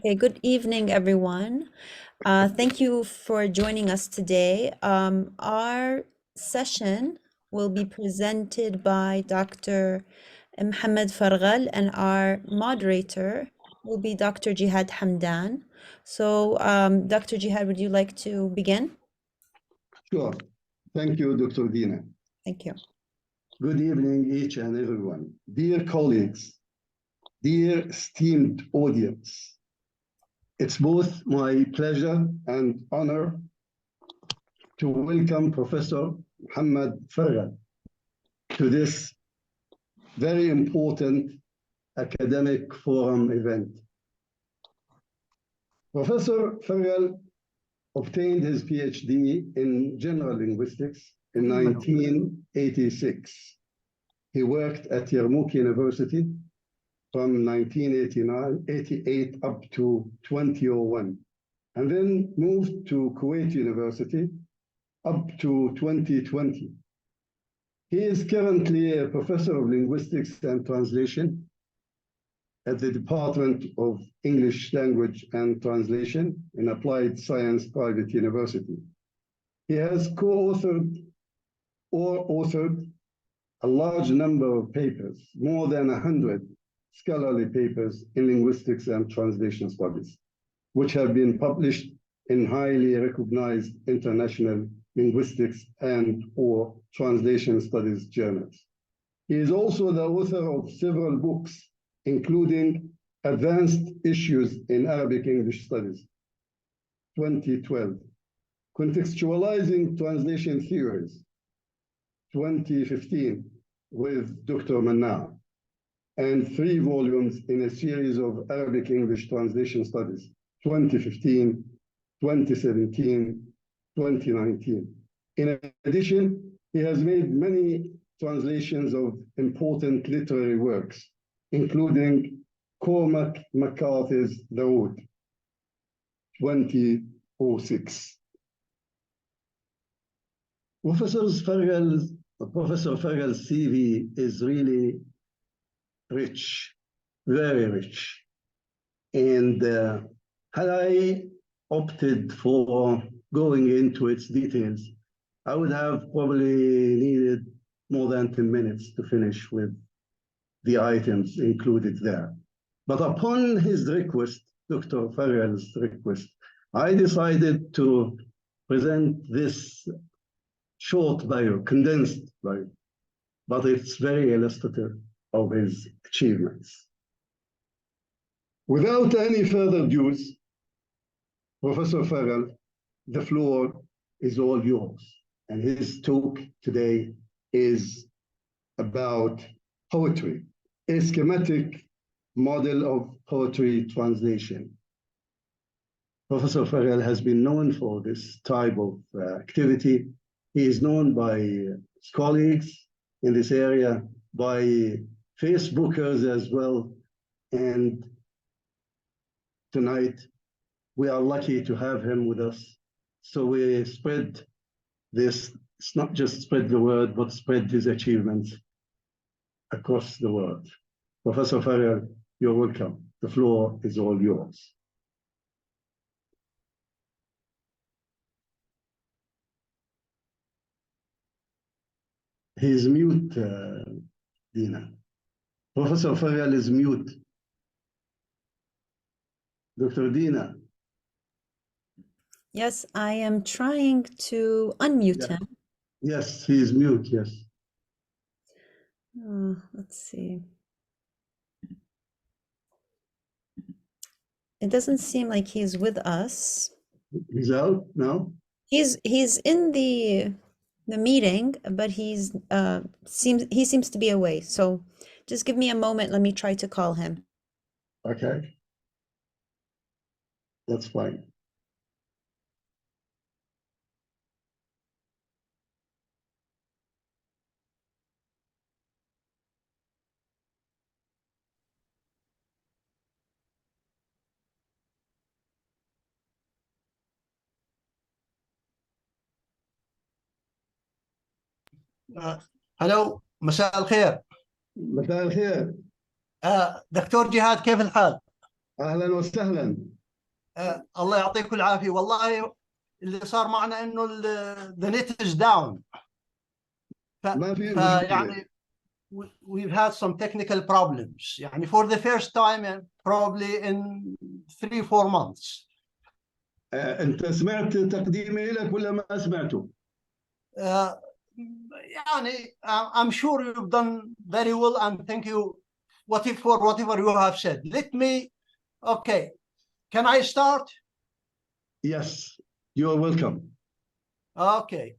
Okay, good evening, everyone. Thank you for joining us today. Our session will be presented by Dr. Mohammad Farghal, and our moderator will be Dr. Jihad Hamdan. So, Dr. Jihad, would you like to begin? Sure. Thank you, Dr. Dina. Thank you. Good evening, each and everyone. Dear colleagues, dear esteemed audience, it's both my pleasure and honor to welcome Professor Mohammad Farghal to this very important academic forum event. Professor Farghal obtained his PhD in general linguistics in 1986. He worked at Yarmouk University from 1988 up to 2001, and then moved to Kuwait University up to 2020. He is currently a professor of linguistics and translation at the Department of English Language and Translation in Applied Science Private University. He has co-authored or authored a large number of papers, more than 100 scholarly papers in linguistics and translation studies, which have been published in highly recognized international linguistics and or translation studies journals. He is also the author of several books, including Advanced Issues in Arabic English Studies, 2012, Contextualizing Translation Theories, 2015, with Dr. Manna, and 3 volumes in a series of Arabic English translation studies, 2015, 2017, 2019. In addition, he has made many translations of important literary works, including Cormac McCarthy's The Road, 2006. Professor Farghal's CV is really rich, very rich. And had I opted for going into its details, I would have probably needed more than 10 minutes to finish with the items included there. But upon his request, Dr. Farghal's request, I decided to present this short bio, condensed bio, but it's very illustrative of his achievements. Without any further ado, Professor Farghal, the floor is all yours. And his talk today is about poetry, a schematic model of poetry translation. Professor Farghal has been known for this type of activity. He is known by his colleagues in this area, by Facebookers as well. And tonight, we are lucky to have him with us. So we spread this, it's not just spread the word, but spread his achievements across the world. Professor Farghal, you're welcome. The floor is all yours. He's mute, Dina. Professor Farghal is mute. Dr. Dina. Yes, I am trying to unmute him. Yes, he is mute, yes. Let's see. It doesn't seem like he's with us. He's out now? He's in the meeting, but he seems to be away. So just give me a moment. Let me try to call him. Okay. That's fine. هلو، مساء الخير. مساء الخير. دكتور جهاد، كيف الحال؟ أهلا وسهلا. الله يعطيكم العافية. والله اللي صار معنا إنه the net is down. ما في مشكلة. فيعني we've had some technical problems. يعني for the first time and probably in 3-4 months. أنت سمعت تقديمي لك ولا ما سمعته؟ يعني I'm sure you've done very well and thank you for whatever you have said. Let me, okay, can I start? Yes, you are welcome. Okay.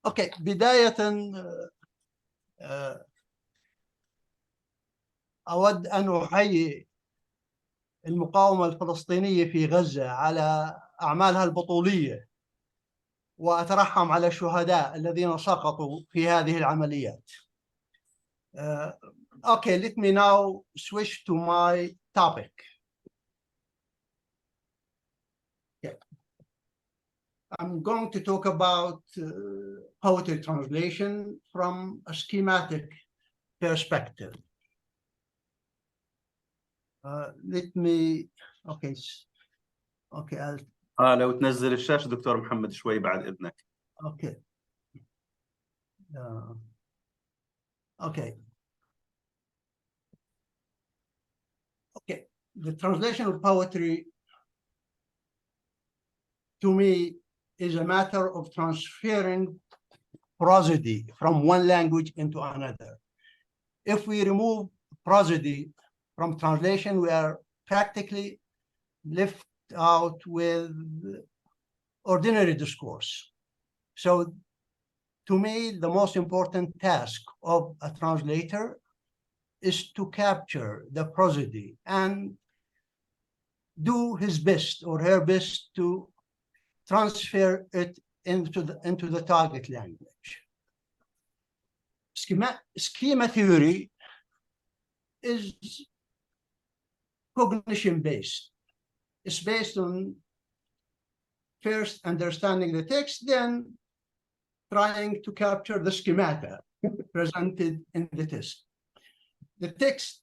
اوكي بداية أود أن أحيي المقاومة الفلسطينية في غزة على أعمالها البطولية وأترحم على الشهداء الذين سقطوا في هذه العمليات. Okay, let me now switch to my topic. Okay. I'm going to talk about poetry translation from a schematic perspective. Let me, okay, لو تنزل الشاشة دكتور محمد شوي بعد إذنك. okay. Okay. Okay. The translation of poetry to me is a matter of transferring prosody from one language into another. If we remove prosody from translation, we are practically left out with ordinary discourse. So to me, the most important task of a translator is to capture the prosody and do his best or her best to transfer it into the target language. Schema theory is cognition-based. It's based on first understanding the text, then trying to capture the schemata presented in the text. The text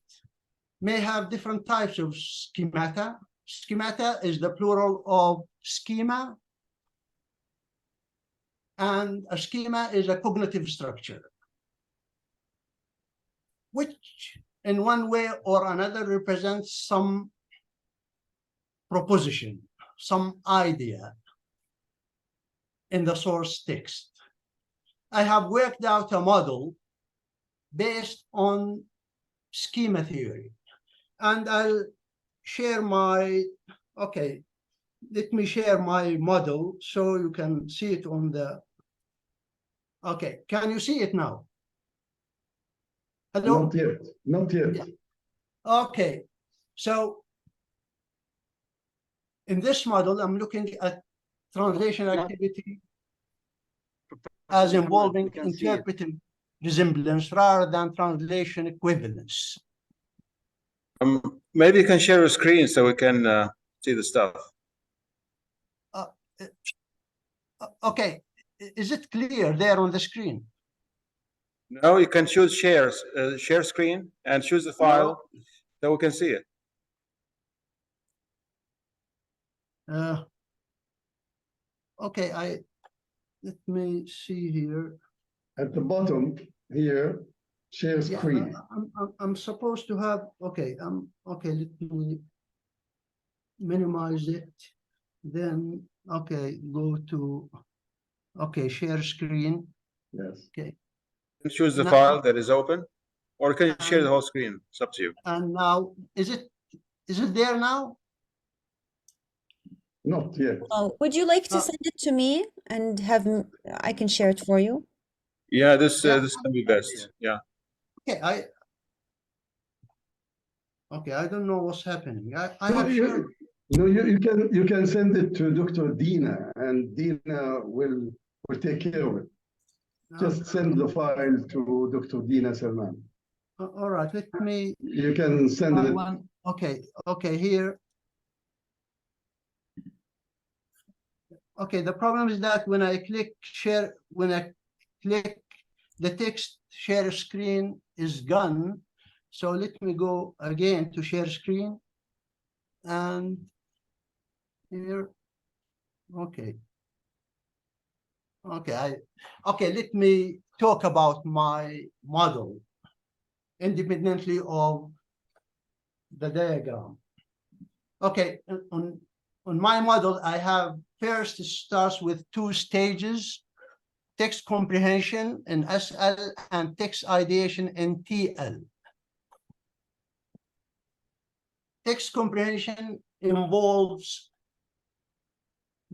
may have different types of schemata. Schemata is the plural of schema, and a schema is a cognitive structure, which in one way or another represents some proposition, some idea in the source text. I have worked out a model based on schema theory, and I'll share my, okay, let me share my model so you can see it on the, okay, can you see it now? Hello? Not yet, not yet. Yeah. Okay, so in this model, I'm looking at translation activity as involving interpretive resemblance rather than translation equivalence. Maybe you can share your screen so we can see the stuff. Okay, is it clear there on the screen? No, you can choose share screen and choose the file so we can see it. Okay, let me see here. At the bottom here, share screen. Yeah, I'm supposed to have, okay, okay, let me minimize it. Then, okay, go to, okay, share screen. Yes. Okay. You can choose the Now, file that is open, or can you share the whole screen? It's up to you. and now, is it there now? Not yet. Oh, would you like to send it to me and I can share it for you? Yeah, this Yeah. this can be best. Yeah. Okay, I don't know what's happening. I have shared. No, you can send it to Dr. Dina, and Dina will take care of it. Just send the file to Dr. Dina Salman. All right, let me. You can send it. Okay, here. Okay, the problem is that when I click share, when I click the text share screen is gone, So let me go again to share screen. And here, okay. Okay, let me talk about my model independently of the diagram. Okay, on my model, I have first it starts with two stages: text comprehension in SL and text ideation in TL. Text comprehension involves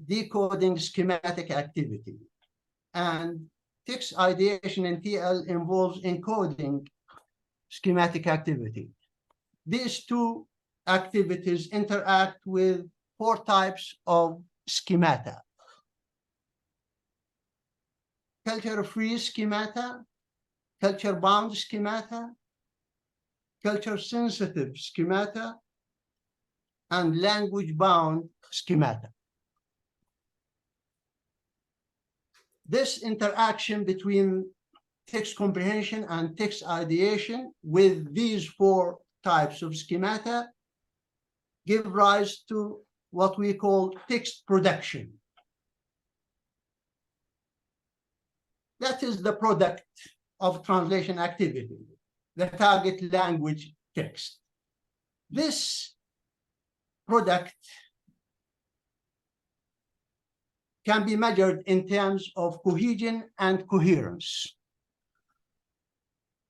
decoding schematic activity, and text ideation in TL involves encoding schematic activity. These two activities interact with four types of schemata: culture-free schemata, culture-bound schemata, culture-sensitive schemata, and language-bound schemata. This interaction between text comprehension and text ideation with these four types of schemata give rise to what we call text production. That is the product of translation activity, the target language text. This product can be measured in terms of cohesion and coherence.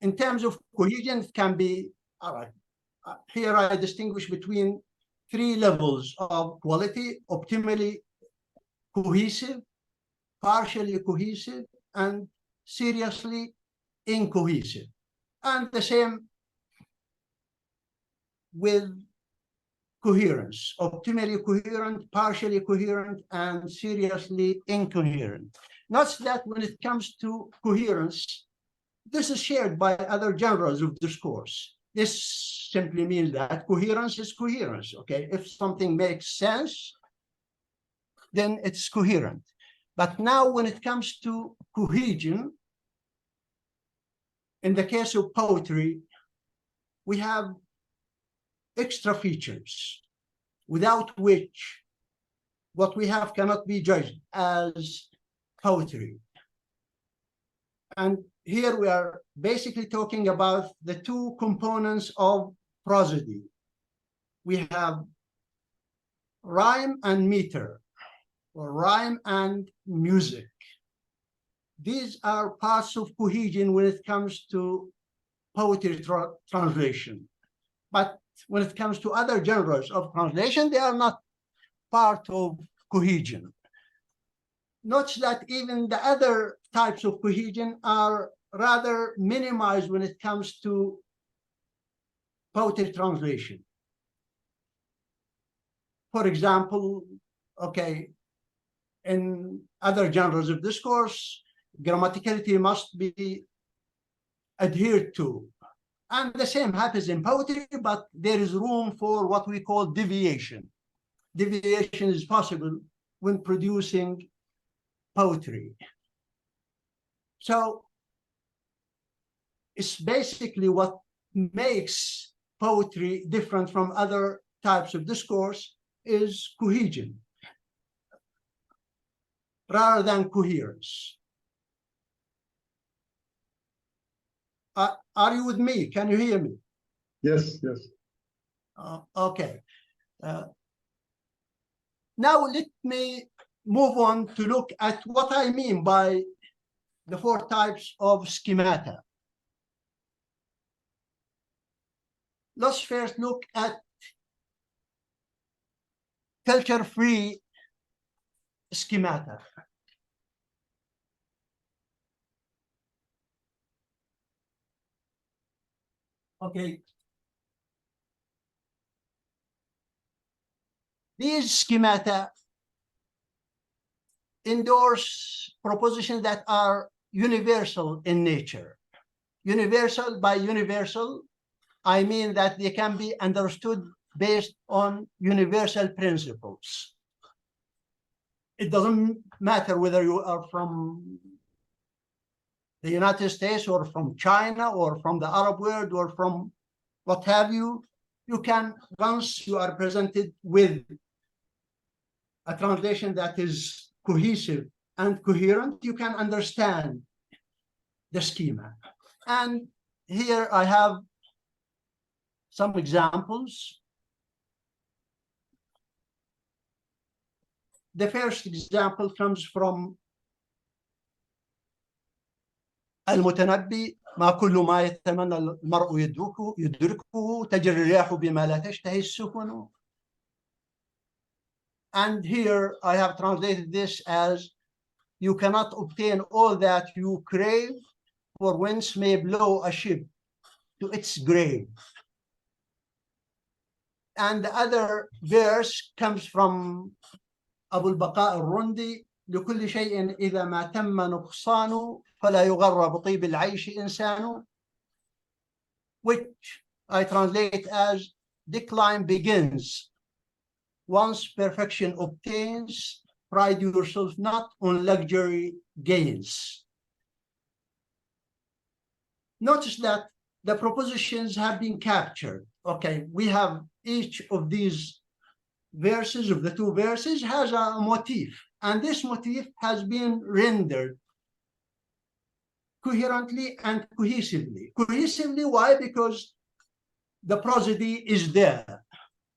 In terms of cohesion, it can be, all right, here I distinguish between three levels of quality: optimally cohesive, partially cohesive, and seriously incohesive. And the same with coherence: optimally coherent, partially coherent, and seriously incoherent. Notice that when it comes to coherence, this is shared by other genres of discourse. This simply means that coherence is coherence, okay? If something makes sense, then it's coherent. But now when it comes to cohesion, in the case of poetry, we have extra features without which what we have cannot be judged as poetry. And here we are basically talking about the two components of prosody. We have rhyme and meter, or rhyme and music. These are parts of cohesion when it comes to poetry translation. But when it comes to other genres of translation, they are not part of cohesion. Note that even the other types of cohesion are rather minimized when it comes to poetry translation. For example, okay, in other genres of discourse, grammaticality must be adhered to. And the same happens in poetry, but there is room for what we call deviation. Deviation is possible when producing poetry. So it's basically what makes poetry different from other types of discourse is cohesion rather than coherence. Are you with me? Can you hear me? Yes, yes. Okay. Now let me move on to look at what I mean by the four types of schemata. Let's first look at culture-free schemata. Okay. These schemata endorse propositions that are universal in nature. Universal, by universal, I mean that they can be understood based on universal principles. It doesn't matter whether you are from the United States or from China or from the Arab world or from what have you, you can, once you are presented with a translation that is cohesive and coherent, you can understand the schema. And here I have some examples. The first example comes from المتنبي: ما كل ما يتمنى المرء يدركه تجري الرياح بما لا تشتهي السفن. And here I have translated this as: you cannot obtain all that you crave, for winds may blow a ship to its grave. And the other verse comes from أبو البقاء الرندي: لكل شيء إذا ما تم نقصانه فلا يغر بطيب العيش إنسان, which I translate as: decline begins once perfection obtains, pride yourself not on luxury gains. Notice that the propositions have been captured. Okay, we have each of these verses, of the two verses, has a motif, and this motif has been rendered coherently and cohesively. Cohesively, why? Because the prosody is there,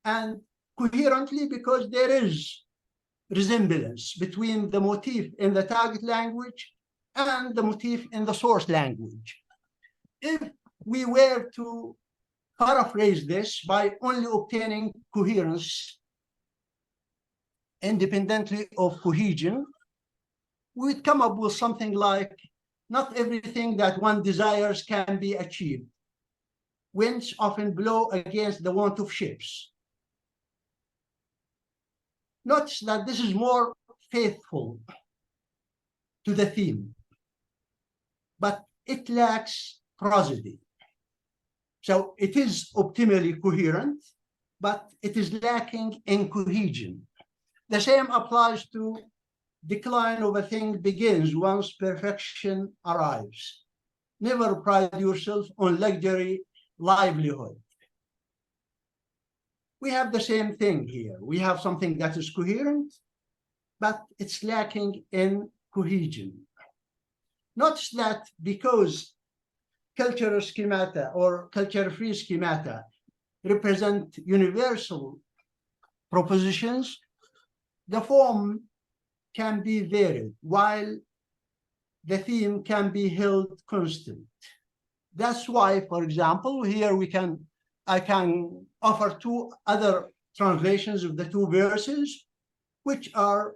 and coherently because there is resemblance between the motif in the target language and the motif in the source language. If we were to paraphrase this by only obtaining coherence independently of cohesion, we'd come up with something like: not everything that one desires can be achieved. Winds often blow against the want of ships. Notice that this is more faithful to the theme, but it lacks prosody. So it is optimally coherent, but it is lacking in cohesion. The same applies to decline of a thing begins once perfection arrives. Never pride yourself on luxury livelihood. We have the same thing here. We have something that is coherent, but it's lacking in cohesion. Notice that because cultural schemata or culture-free schemata represent universal propositions, the form can be varied, while the theme can be held constant. That's why, for example, here I can offer two other translations of the two verses, which are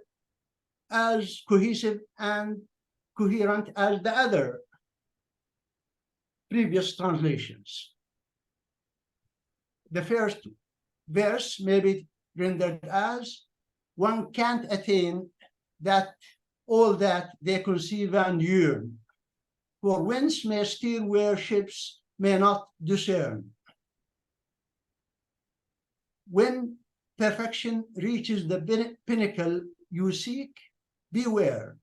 as cohesive and coherent as the other previous translations. The first verse may be rendered as: one can't attain that all that they conceive and yearn, for winds may steer where ships may not discern. When perfection reaches the pinnacle you seek, beware.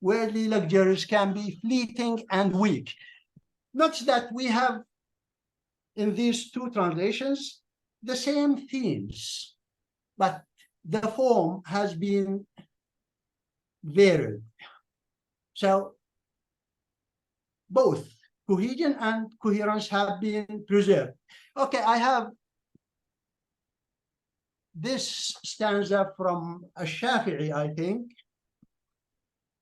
Worldly luxuries can be fleeting and weak. Notice that we have in these two translations the same themes, but the form has been varied. So both cohesion and coherence have been preserved. Okay, I have this stanza from Shafi'i, I think,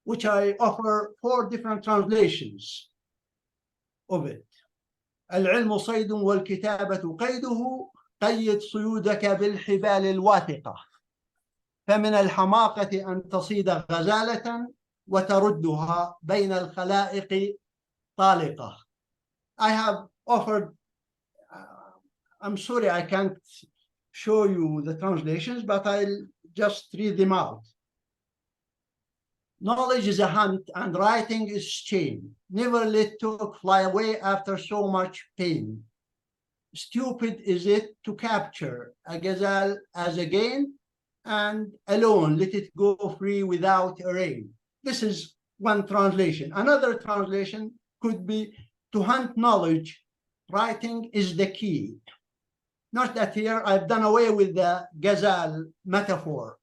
which I offer 4 different translations of it. العلم صيد والكتابة قيده، قيد صيودك بالحبال الواثقة، فمن الحماقة أن تصيد غزالة وتردها بين الخلائق طالقة. I have offered, I'm sorry I can't show you the translations, but I'll just read them out. Knowledge is a hunt and writing is chain. Never let talk fly away after so much pain. Stupid is it to capture a gazelle as a gain, and alone let it go free without a rein. This is one translation. Another translation could be: to hunt knowledge writing is the key. Not that here I've done away with the gazelle metaphor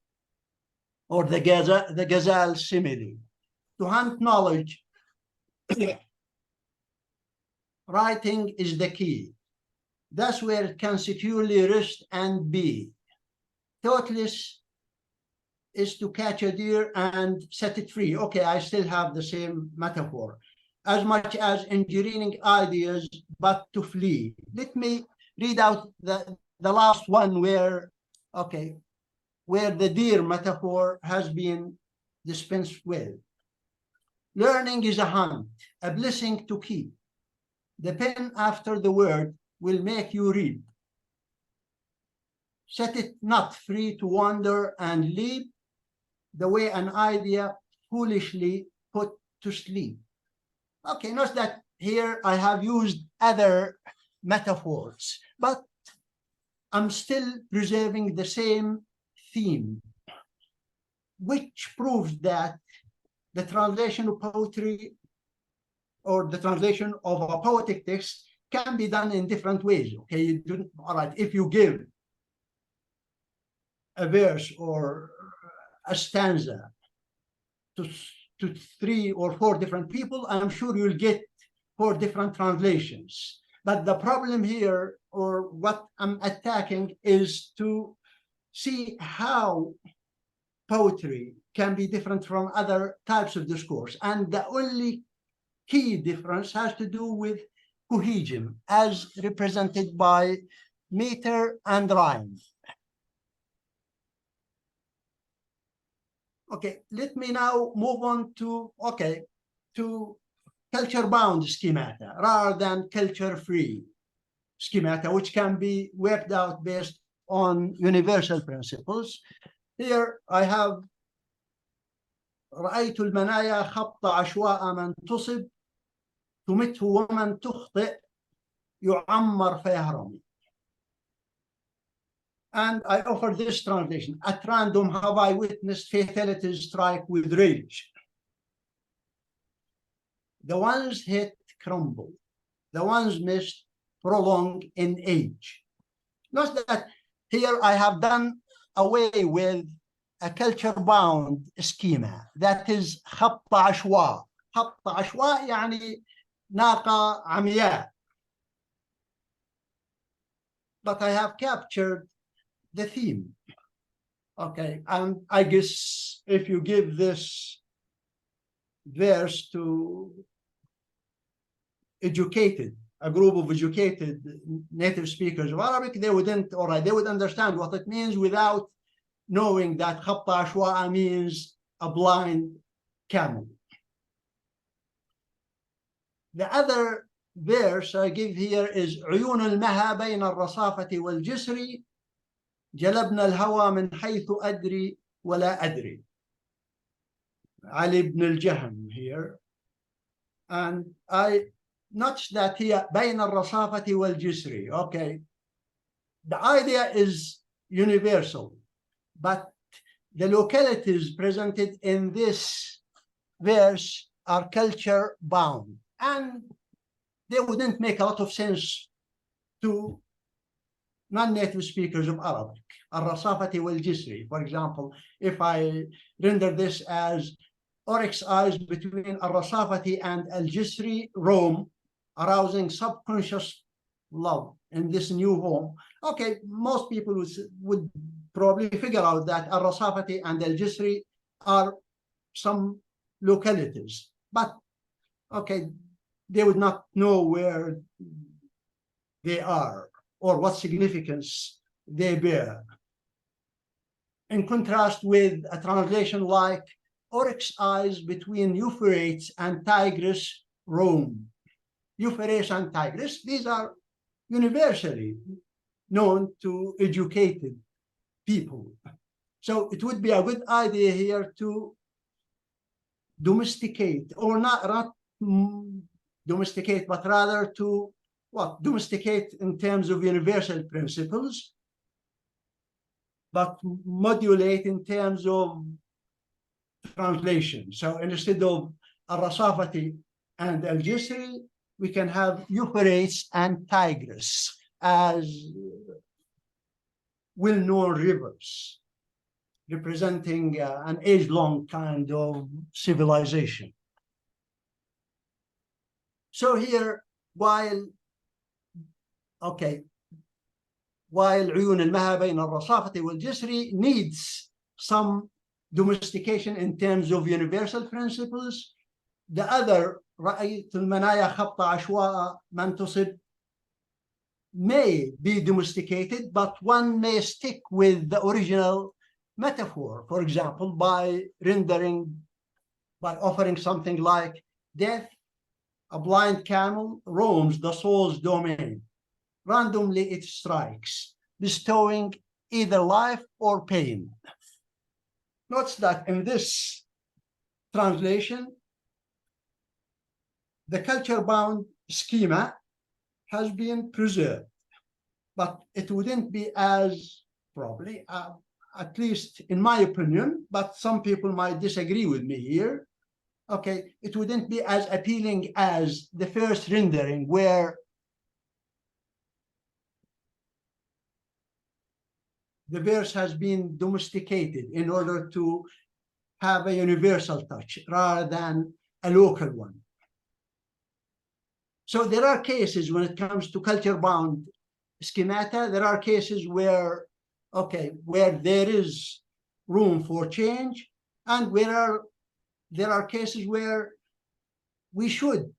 or the gazelle simile. To hunt knowledge, writing is the key. That's where it can securely rest and be. Thoughtless is to catch a deer and set it free. Okay, I still have the same metaphor. As much as engineering ideas, but to flee. Let me read out the last one where the deer metaphor has been dispensed with. Learning is a hunt, a blessing to keep. The pen after the word will make you read. Set it not free to wander and leap the way an idea foolishly put to sleep. Okay, notice that here I have used other metaphors, but I'm still preserving the same theme, which proves that the translation of poetry or the translation of a poetic text can be done in different ways. Okay, all right, if you give a verse or a stanza to 3 or 4 different people, I'm sure you'll get 4 different translations. But the problem here, or what I'm attacking, is to see how poetry can be different from other types of discourse. And the only key difference has to do with cohesion, as represented by meter and rhyme. Okay, let me now move on to culture-bound schemata rather than culture-free schemata, which can be worked out based on universal principles. Here I have رأيت المنايا خبط عشواء من تصب تمته ومن تخطئ يعمر فيهرم. And I offer this translation. At random have I witnessed fatalities strike with rage. The ones hit crumble. The ones missed prolong in age. Notice that here I have done away with a culture-bound schema. That is خبط عشواء. خبط عشواء يعني ناقة عمياء. But I have captured the theme. Okay, and I guess if you give this verse to a group of educated native speakers of Arabic, they wouldn't, all right, they would understand what it means without knowing that خبط عشواء means a blind camel. The other verse I give here is عيون المها بين الرصافة والجسر جلبنا الهوى من حيث أدري ولا أدري. Ali ibn al-Jahm here. And I notch that here بين الرصافة والجسر. Okay, the idea is universal, but the localities presented in this verse are culture bound, and they wouldn't make a lot of sense to non-native speakers of Arabic. الرصافة والجسر, for example, if I render this as oryx eyes between الرصافة and al-Jisri roam, arousing subconscious love in this new home. Okay, most people would probably figure out that al-Rasafati and al-Jisri are some localities, but okay, they would not know where they are or what significance they bear. In contrast with a translation like oryx eyes between Euphrates and Tigris roam. Euphrates and Tigris, these are universally known to educated people. So it would be a good idea here to domesticate, or not domesticate, but rather to domesticate in terms of universal principles, but modulate in terms of translation. So instead of al-Rasafati and al-Jisri, we can have Euphrates and Tigris as well-known rivers, representing an age-long kind of civilization. So here, while عيون المها بين الرصافة والجسر needs some domestication in terms of universal principles, the other رأيت المنايا خبط عشواء من تصب may be domesticated, but one may stick with the original metaphor, for example, by offering something like death, a blind camel roams the soul's domain. Randomly it strikes, bestowing either life or pain. Notice that in this translation, the culture-bound schema has been preserved, but it wouldn't be as probably, at least in my opinion, but some people might disagree with me here. Okay, it wouldn't be as appealing as the first rendering, where the verse has been domesticated in order to have a universal touch rather than a local one. So there are cases when it comes to culture-bound schemata, there are cases where, where there is room for change, and there are cases where we should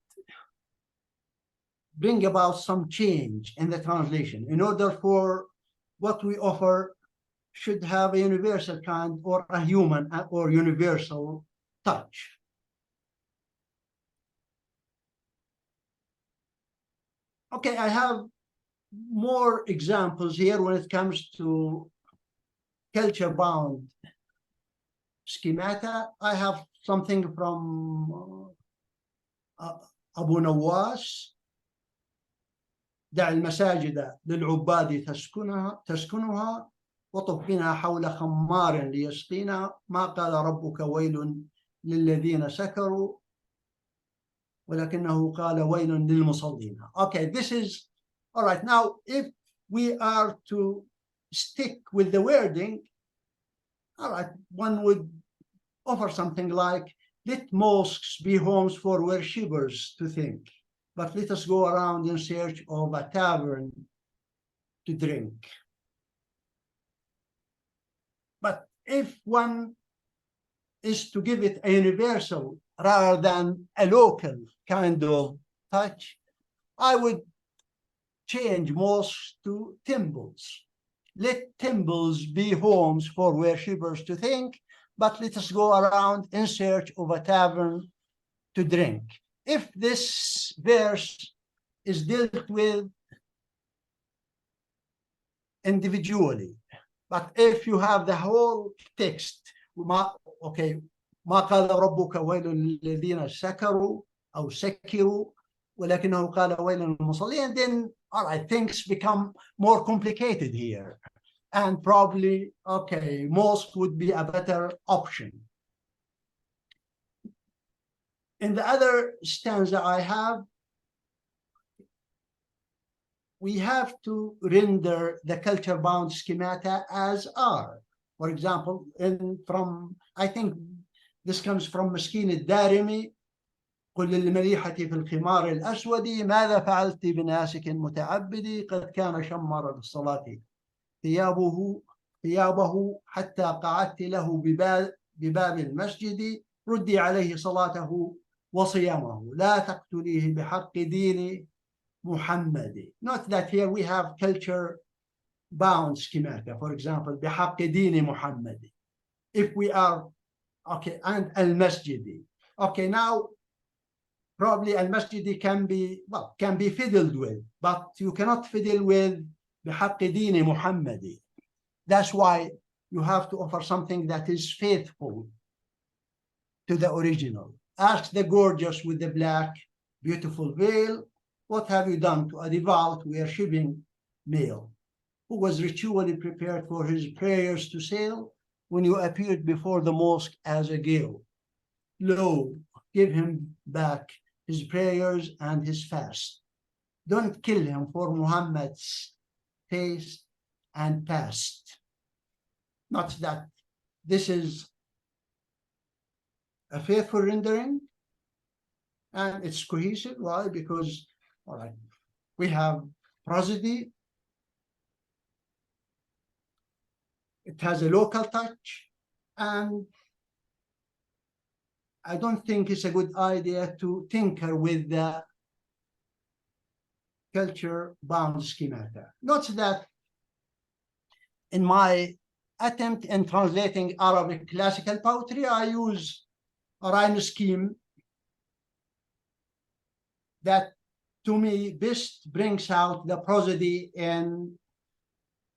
bring about some change in the translation in order for what we offer should have a universal kind or a human or universal touch. Okay, I have more examples here when it comes to culture-bound schemata. I have something from Abu Nawas. دع المساجد للعباد تسكنها وطف بنا حول خمار ليسقينا ما قال ربك ويل للذين سكروا ولكنه قال ويل للمصلين. Okay, this is all right. Now, if we are to stick with the wording, all right, one would offer something like, let mosques be homes for worshippers to think, but let us go around in search of a tavern to drink. But if one is to give it a universal rather than a local kind of touch, I would change mosques to temples. Let temples be homes for worshippers to think, but let us go around in search of a tavern to drink. If this verse is dealt with individually, but if you have the whole text, ما قال ربك ويل للذين سكروا أو سكروا ولكنه قال ويل للمصلين, then all right, things become more complicated here, and probably mosque would be a better option. In the other stanza I have, we have to render the culture-bound schemata as are. For example, I think this comes from مسكين الدارمي. قل للمليحة في الخمار الأسود ماذا فعلت بناسك متعبدي قد كان شمر بالصلاة ثيابه حتى قعدت له بباب المسجد ردي عليه صلاته وصيامه لا تقتليه بحق دين محمد. Note that here we have culture-bound schemata. For example, بحق دين محمد. If we are and al-masjidi. Now probably al-masjidi can be fiddled with, but you cannot fiddle with بحق دين محمد. That's why you have to offer something that is faithful to the original. Ask the gorgeous with the black, beautiful veil, what have you done to a devout worshipping male who was ritually prepared for his prayers to sail when you appeared before the mosque as a gale? Lo, give him back his prayers, and his fast. Don't kill him for Muhammad's taste and past. Not that this is a faithful rendering and it's cohesive. Why? Because, all right, we have prosody. It has a local touch, and I don't think it's a good idea to tinker with the culture-bound schemata. Note that in my attempt in translating Arabic classical poetry, I use a rhyme scheme that, to me, best brings out the prosody in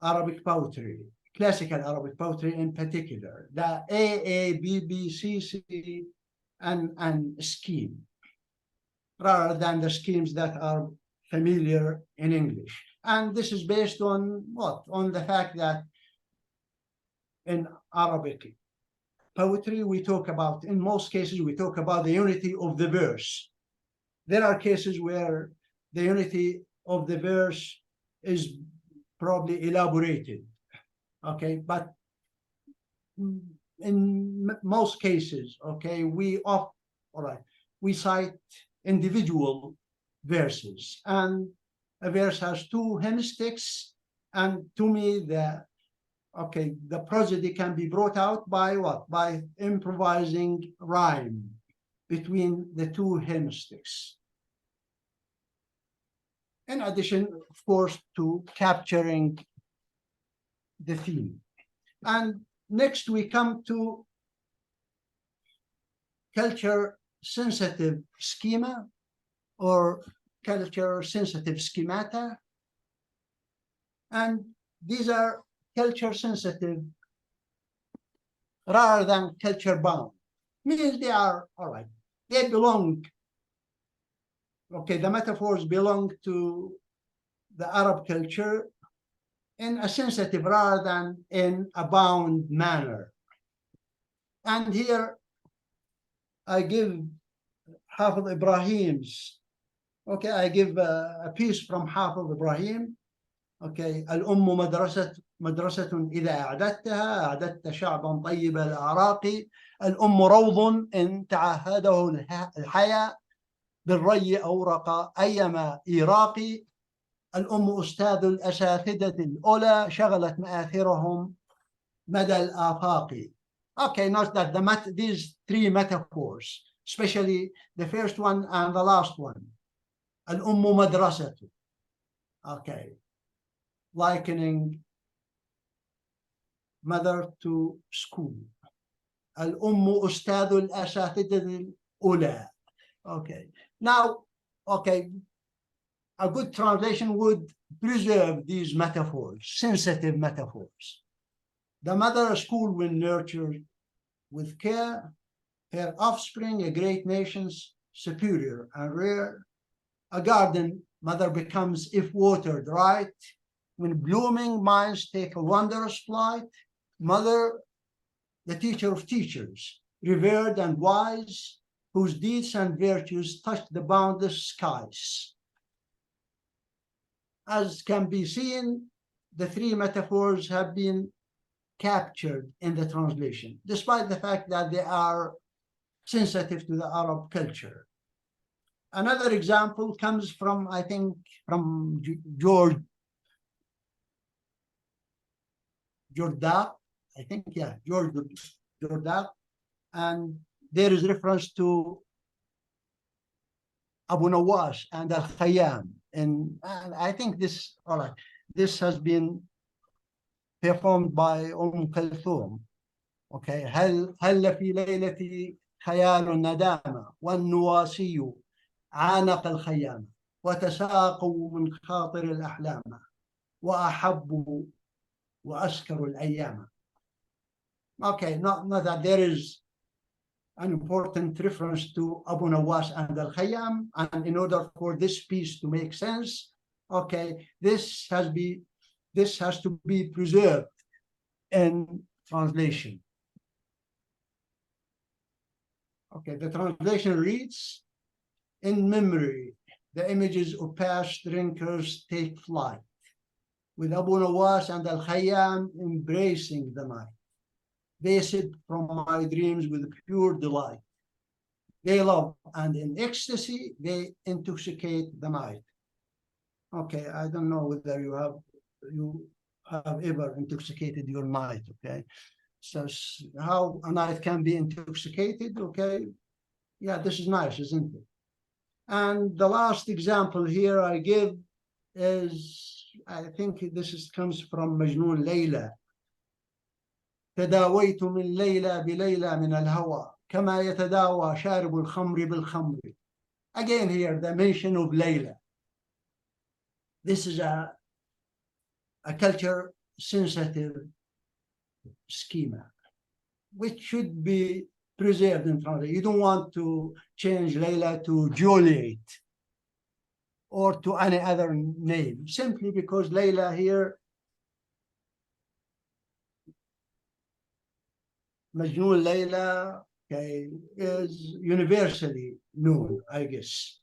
Arabic poetry, classical Arabic poetry in particular, the A, B, B, C, C, and scheme, rather than the schemes that are familiar in English. And this is based on what? On the fact that in Arabic poetry, we talk about, in most cases, we talk about the unity of the verse. There are cases where the unity of the verse is probably elaborated, okay? But in most cases, okay, we cite individual verses, and a verse has two hemistichs, and to me, the prosody can be brought out by what? By improvising rhyme between the two hemistichs. In addition, of course, to capturing the theme. And next we come to culture-sensitive schema or culture-sensitive schemata. And these are culture-sensitive rather than culture-bound. Means they are, all right, they belong, okay, the metaphors belong to the Arab culture in a sensitive rather than in a bound manner. And here I give Hafiz Ibrahim's, okay, I give a piece from Hafiz Ibrahim, okay, الأم مدرسة إذا أعددت شعبا طيب الأعراق الأم روض إن تعهده الحياة بالري أورق أيما إيراقي الأم أستاذ الأساتذة الأولى شغلت مآثرهم مدى الآفاق. Okay, note that these three metaphors, especially the first one and the last one, الأم مدرسة, okay, likening mother to school. الأم أستاذ الأساتذة الأولى. Okay, now, okay, a good translation would preserve these metaphors, sensitive metaphors. The mother school will nurture with care her offspring, a great nation's superior and rare. A garden mother becomes if watered right, when blooming minds take a wondrous flight. Mother, the teacher of teachers, revered and wise, whose deeds and virtues touch the boundless skies. As can be seen, the three metaphors have been captured in the translation, despite the fact that they are sensitive to the Arab culture. Another example comes from, I think, from George Jordat, I think, yeah, George Jordat, and there is reference to Abu Nawas and Al-Khayyam. And I think this, all right, this has been performed by Kulthum. Okay, هل في ليلة خيال الندامة والنواسي عانق الخيام وتساقوا من خاطر الأحلام وأحبوا وأسكروا الأيام. Okay, not that there is an important reference to Abu Nawas and Al-Khayyam, and in order for this piece to make sense, okay, this has to be preserved in translation. Okay, the translation reads, In memory, the images of past drinkers take flight, with Abu Nawas and Al-Khayyam embracing the night. They sip from my dreams with pure delight. They love, and in ecstasy, they intoxicate the night. Okay, I don't know whether you have ever intoxicated your night, okay? So how a night can be intoxicated, okay? Yeah, this is nice, isn't it? And the last example here I give is, I think this comes from Majnun Layla. تداويت من ليلى بليلى من الهوى كما يتداوى شارب الخمر بالخمر. Again here, the mention of Layla. This is a culture sensitive schema, which should be preserved in translation. You don't want to change Layla to Juliet or to any other name, simply because Layla here, Majnun Layla, okay, is universally known, I guess.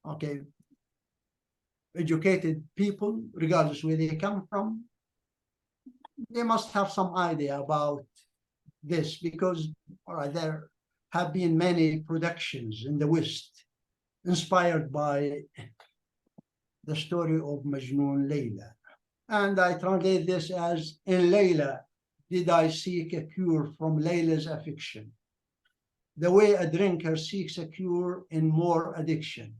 Okay, educated people, regardless where they come from, they must have some idea about this, because all right, there have been many productions in the West inspired by the story of Majnun Layla. And I translate this as, in Layla, did I seek a cure from Layla's affliction, the way a drinker seeks a cure in more addiction.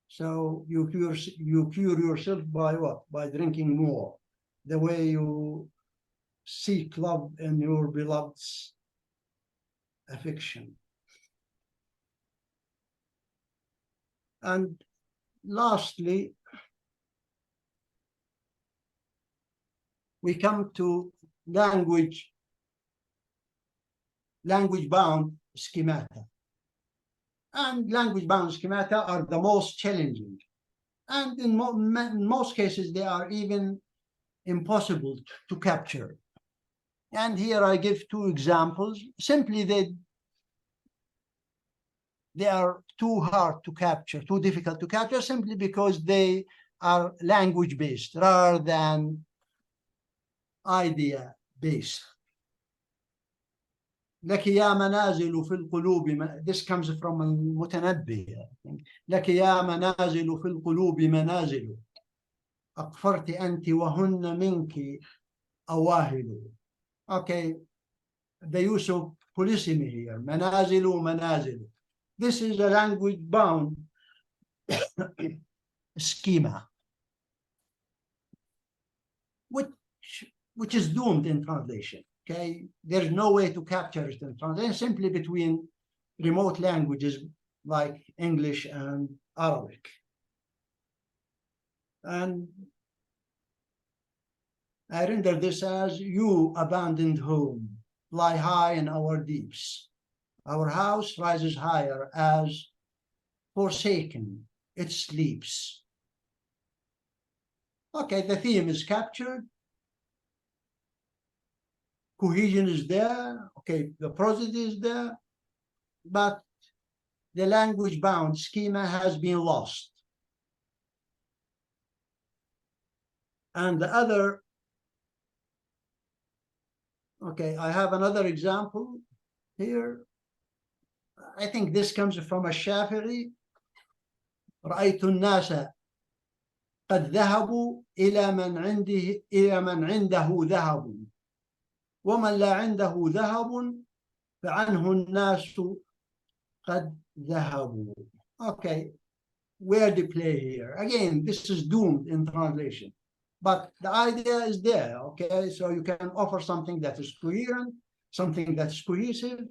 So you cure yourself by what? By drinking more, the way you seek love in your beloved's affection. And lastly, we come to language-bound schemata. And language-bound schemata are the most challenging. And in most cases, they are even impossible to capture. And here I give two examples. Simply, they are too hard to capture, too difficult to capture, simply because they are language-based rather than idea-based. لك يا منازل في القلوب, this comes from المتنبي. لك يا منازل في القلوب منازل أقفرت أنت وهن منك أواهل. Okay, the use of polysemy here, منازل منازل. This is a language-bound schema, which is doomed in translation. Okay, there's no way to capture it in translation, simply between remote languages like English and Arabic. And I render this as, you abandoned home, fly high in our deeps. Our house rises higher as forsaken, it sleeps. Okay, the theme is captured. Cohesion is there. Okay, the prosody is there. But the language-bound schema has been lost. And the other, okay, I have another example here. I think this comes from الشافعي. رأيت الناس قد ذهبوا إلى من عنده ذهب ومن لا عنده ذهب فعنه الناس قد ذهبوا. Okay, word play here. Again, this is doomed in translation, but the idea is there. Okay, so you can offer something that is coherent, something that's cohesive,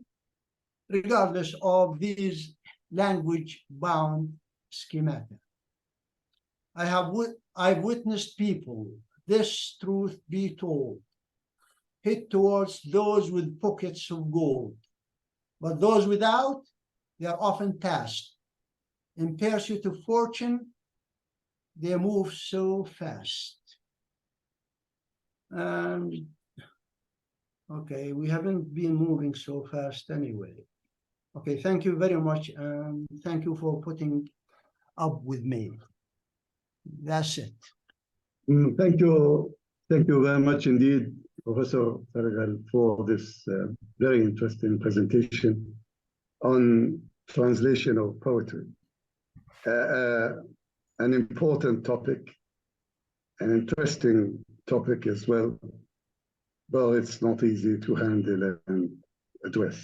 regardless of these language-bound schemata. I've witnessed people, this truth be told, hit towards those with pockets of gold, but those without, they are often passed. In pursuit of fortune, they move so fast. And okay, we haven't been moving so fast anyway. Okay, thank you very much, and thank you for putting up with me. That's it. Thank you. Thank you very much indeed, Professor Farghal, for this very interesting presentation on translation of poetry. An important topic, an interesting topic as well, but it's not easy to handle and address.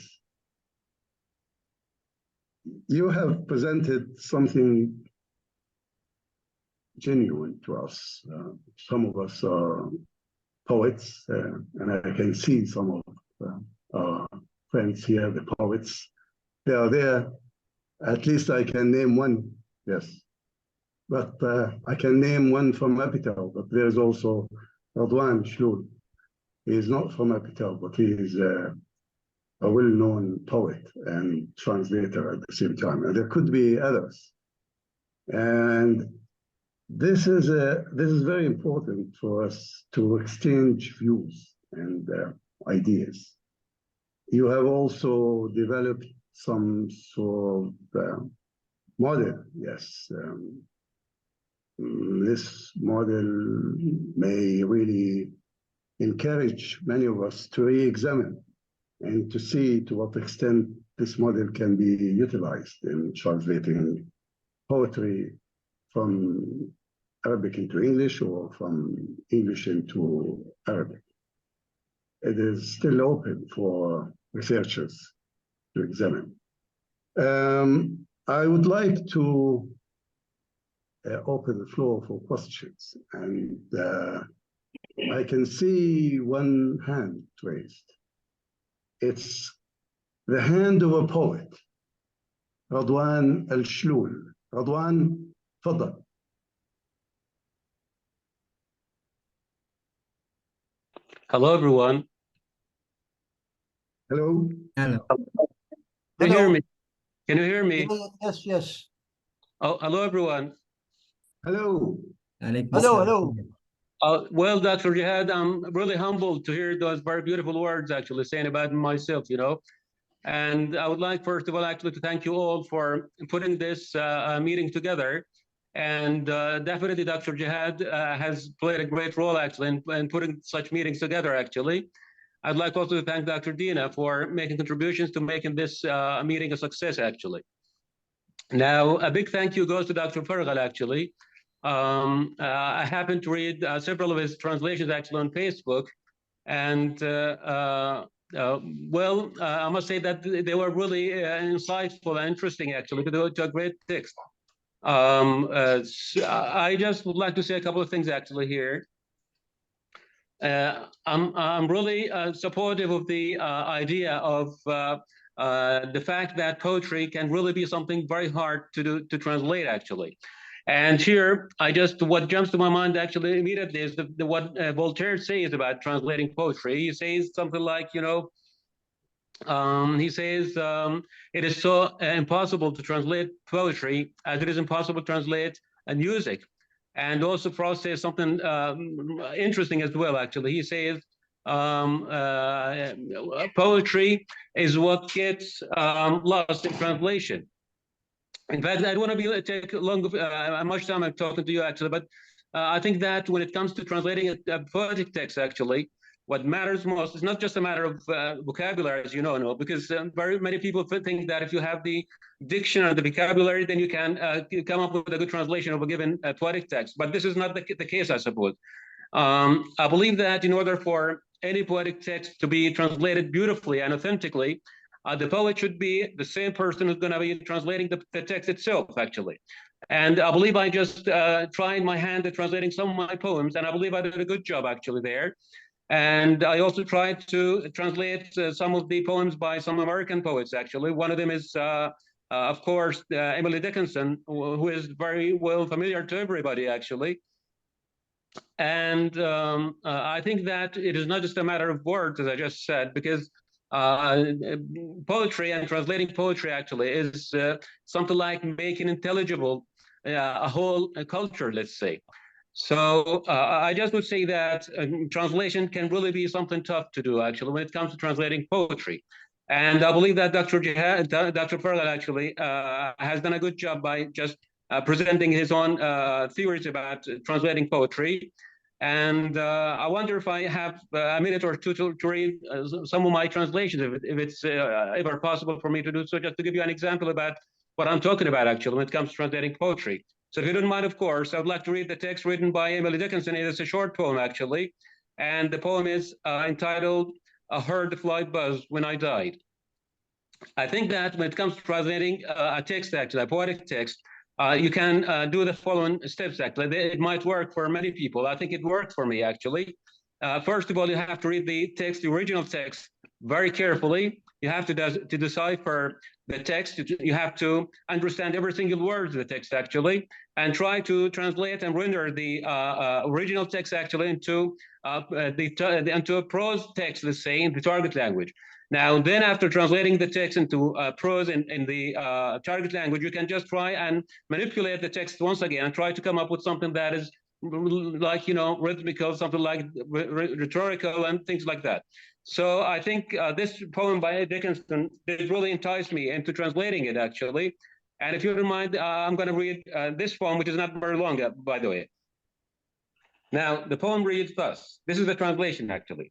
You have presented something genuine to us. Some of us are poets, and I can see some of our friends here, the poets. They are there. At least I can name one, yes. But I can name one from Apital, but there's also Radwan Shlul. He is not from Apital, but he is a well-known poet and translator at the same time. And there could be others. And this is very important for us to exchange views and ideas. You have also developed some sort of model, yes. This model may really encourage many of us to re-examine and to see to what extent this model can be utilized in translating poetry from Arabic into English or from English into Arabic. It is still open for researchers to examine. I would like to open the floor for questions, and I can see one hand raised. It's the hand of a poet, Radwan Al-Shlul. Radwan, تفضل. Hello, everyone. Hello. Hello. Can you hear Hello. me? Can you hear me? Yes, yes. Oh, hello, everyone. Hello. Hello. Well, Dr. Jihad, I'm really humbled to hear those very beautiful words, actually, saying about myself, you know. And I would like, first of all, actually, to thank you all for putting this meeting together. And definitely, Dr. Jihad has played a great role, actually, in putting such meetings together, actually. I'd like also to thank Dr. Dina for making contributions to making this meeting a success, actually. Now, a big thank you goes to Dr. Farghal, actually. I happened to read several of his translations, actually, on Facebook. And, well, I must say that they were really insightful and interesting, actually, to a great text. I just would like to say a couple of things, actually, here. I'm really supportive of the idea of the fact that poetry can really be something very hard to translate, actually. And here, what jumps to my mind actually immediately is what Voltaire says about translating poetry. He says something like, you know, he says, it is so impossible to translate poetry as it is impossible to translate music. And also Frost says something interesting as well, actually. He says, poetry is what gets lost in translation. In fact, I don't want to take much time I'm talking to you, actually, but I think that when it comes to translating a poetic text, actually, what matters most is not just a matter of vocabulary, as you know, because very many people think that if you have the diction or the vocabulary, then you can come up with a good translation of a given poetic text. But this is not the case, I suppose. I believe that in order for any poetic text to be translated beautifully and authentically, the poet should be the same person who's going to be translating the text itself, actually. And I believe I just tried my hand at translating some of my poems, and I believe I did a good job, actually, there. And I also tried to translate some of the poems by some American poets, actually. One of them is, of course, Emily Dickinson, who is very well familiar to everybody, actually. And I think that it is not just a matter of words, as I just said, because poetry and translating poetry actually is something like making intelligible a whole culture, let's say. So I just would say that translation can really be something tough to do, actually, when it comes to translating poetry. And I believe that Dr. Farghal actually has done a good job by just presenting his own theories about translating poetry. And I wonder if I have a minute or two to read some of my translations, if it's ever possible for me to do so, just to give you an example about what I'm talking about, actually, when it comes to translating poetry. So if you don't mind, of course, I would like to read the text written by Emily Dickinson. It is a short poem, actually. And the poem is entitled, "I Heard the Fly Buzz When I Died." I think that when it comes to translating a text, actually, a poetic text, you can do the following steps, actually. It might work for many people. I think it worked for me, actually. First of all, you have to read the text, the original text, very carefully. You have to decipher the text. You have to understand every single word of the text, actually, and try to translate and render the original text, actually, into a prose text, let's say, in the target language. Now, then after translating the text into prose in the target language, you can just try and manipulate the text once again and try to come up with something that is like, rhythmical, something like rhetorical and things like that. So I think this poem by Dickinson did really entice me into translating it, actually. And if you don't mind, I'm going to read this poem, which is not very long, by the way. Now, the poem reads thus. This is the translation, actually.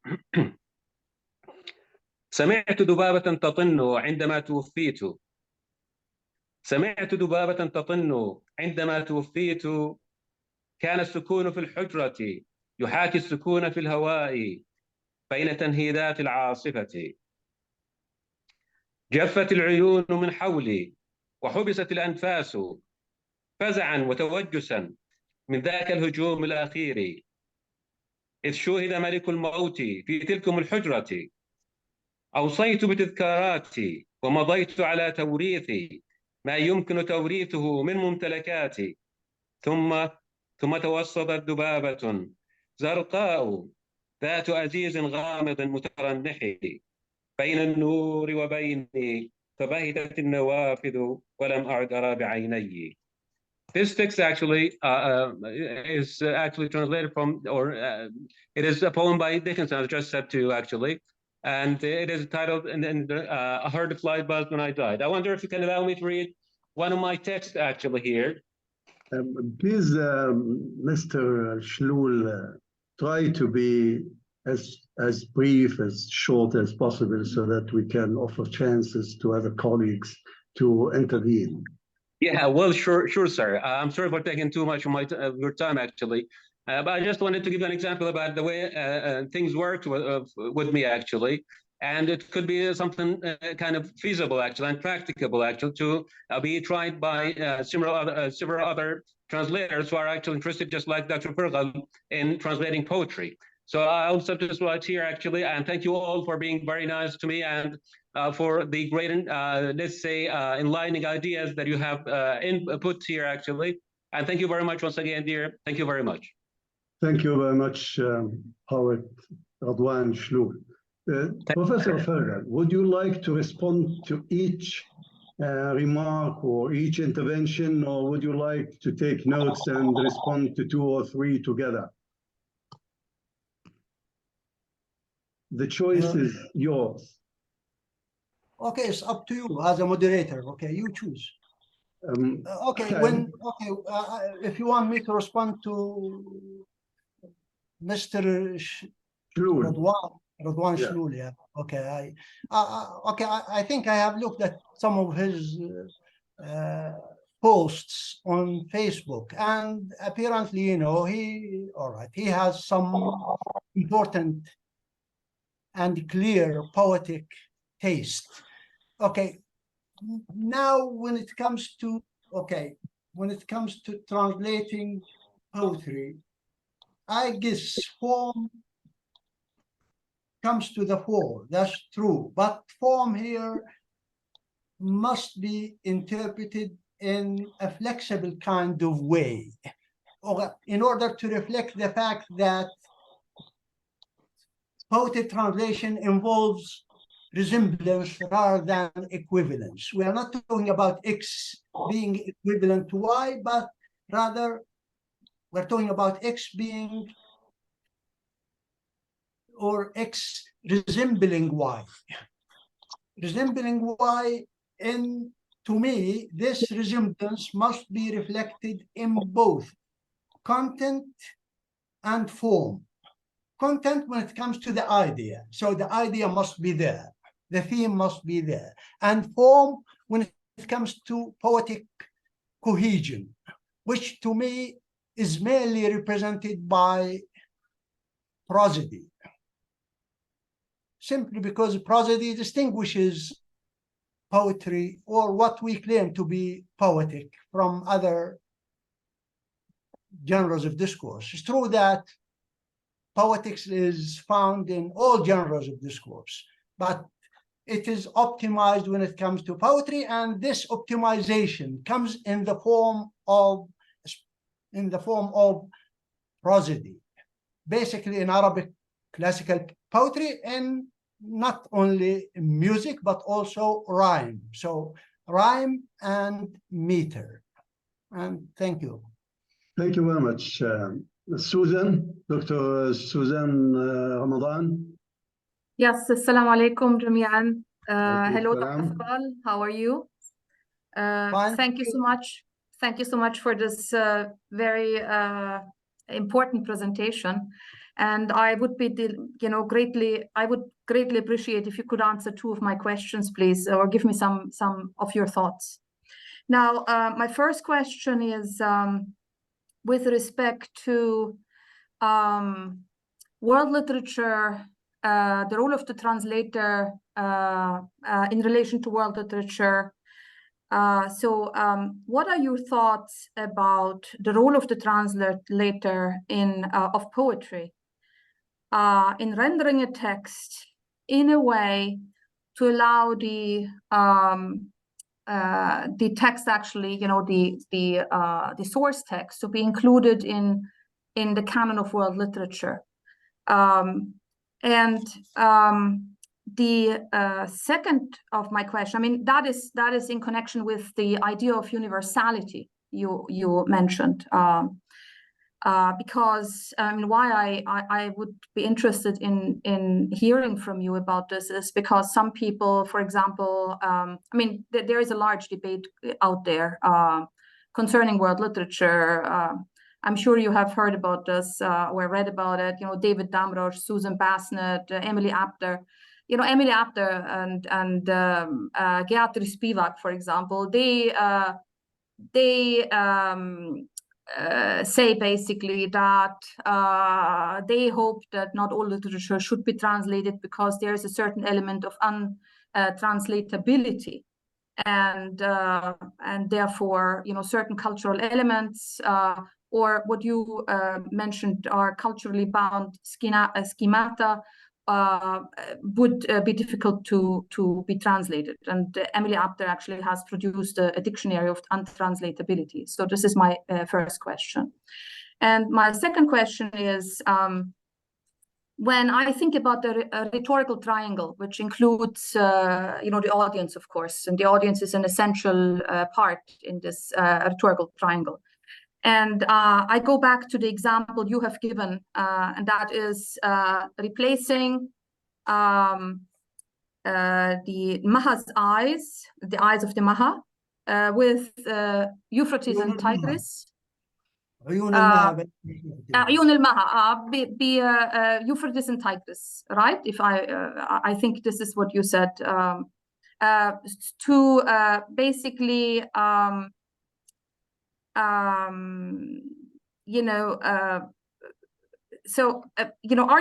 سمعت دبابة تطن عندما توفيت. سمعت دبابة تطن عندما توفيت. كان السكون في الحجرة يحاكي السكون في الهواء بين تنهيدات العاصفة. جفت العيون من حولي وحبست الأنفاس فزعا وتوجسا من ذاك الهجوم الأخير. إذ شوهد ملك الموت في تلكم الحجرة. أوصيت بتذكاراتي ومضيت على توريثي ما يمكن توريثه من ممتلكاتي. ثم توسطت دبابة زرقاء ذات أزيز غامض مترنح بين النور وبيني فبهتت النوافذ ولم أعد أرى بعيني. This text actually is actually translated from, or it is a poem by Dickinson, I just said to you, actually. And it is titled, I Heard the Fly Buzz When I Died. I wonder if you can allow me to read one of my texts actually here. Please, Mr. Shlul, try to be as brief, as short as possible so that we can offer chances to other colleagues to intervene. Yeah, well, sure, sir. I'm sorry for taking too much of your time, actually. But I just wanted to give you an example about the way things worked with me, actually. And it could be something kind of feasible, actually, and practicable, actually, to be tried by several other translators who are actually interested, just like Dr. Farghal, in translating poetry. So I'll stop this right here, actually, and thank you all for being very nice to me and for the great, let's say, enlightening ideas that you have input here, actually. And thank you very much once again, dear. Thank you very much. Thank you very much, Poet Radwan Shlul. Professor Farghal, would you like to respond to each remark or each intervention, or would you like to take notes and respond to two or three together? The choice is yours. Okay, it's up to you as a moderator. Okay, you choose. If you want me to respond to Mr. Radwan Shlul, yeah. Okay, I think I have looked at some of his posts on Facebook, and apparently, he has some important and clear poetic taste. Okay, now when it comes to translating poetry, I guess form comes to the fore. That's true, but form here must be interpreted in a flexible kind of way, or in order to reflect the fact that poetic translation involves resemblance rather than equivalence. We are not talking about X being equivalent to Y, but rather we're talking about X being or X resembling Y. resembling why, to me, this resemblance must be reflected in both content and form. Content when it comes to the idea. So the idea must be there. The theme must be there. And form when it comes to poetic cohesion, which to me is mainly represented by prosody. Simply because prosody distinguishes poetry, or what we claim to be poetic, from other genres of discourse. It's true that poetics is found in all genres of discourse, but it is optimized when it comes to poetry, and this optimization comes in the form of prosody, basically in Arabic classical poetry, and not only music but also rhyme. So rhyme and meter. And thank you. Thank you very much. Susan, Dr. Susan Ramadan. Yes, assalamu alaikum jami'an. Hello, Salam. Dr. Farghal. How are you? Fine. Thank you so much. Thank you so much for this very important presentation. And I would be, I would greatly appreciate if you could answer two of my questions, please, or give me some of your thoughts. Now, my first question is with respect to world literature, the role of the translator in relation to world literature. What are your thoughts about the role of the translator of poetry in rendering a text in a way to allow the text, actually, the source text, to be included in the canon of world literature? The second of my question, I mean, that is in connection with the idea of universality you mentioned, because why I would be interested in hearing from you about this is because some people, for example, there is a large debate out there concerning world literature. I'm sure you have heard about this or read about it. David Damrosch, Susan Bassnett, Emily Apter. Emily Apter and Gayatri Spivak, for example, they say basically that they hope that not all literature should be translated because there is a certain element of untranslatability, and therefore certain cultural elements or what you mentioned are culturally bound schemata would be difficult to be translated. And Emily Apter actually has produced a dictionary of untranslatability. So this is my first question. And my second question is, when I think about the rhetorical triangle, which includes, the audience, of course, and the audience is an essential part in this rhetorical triangle. And I go back to the example you have given, and that is replacing the Maha's eyes, the eyes of the Maha, with Euphrates and Tigris. عيون المها عيون المها Euphrates and Tigris, right? If I think this is what you said, to basically are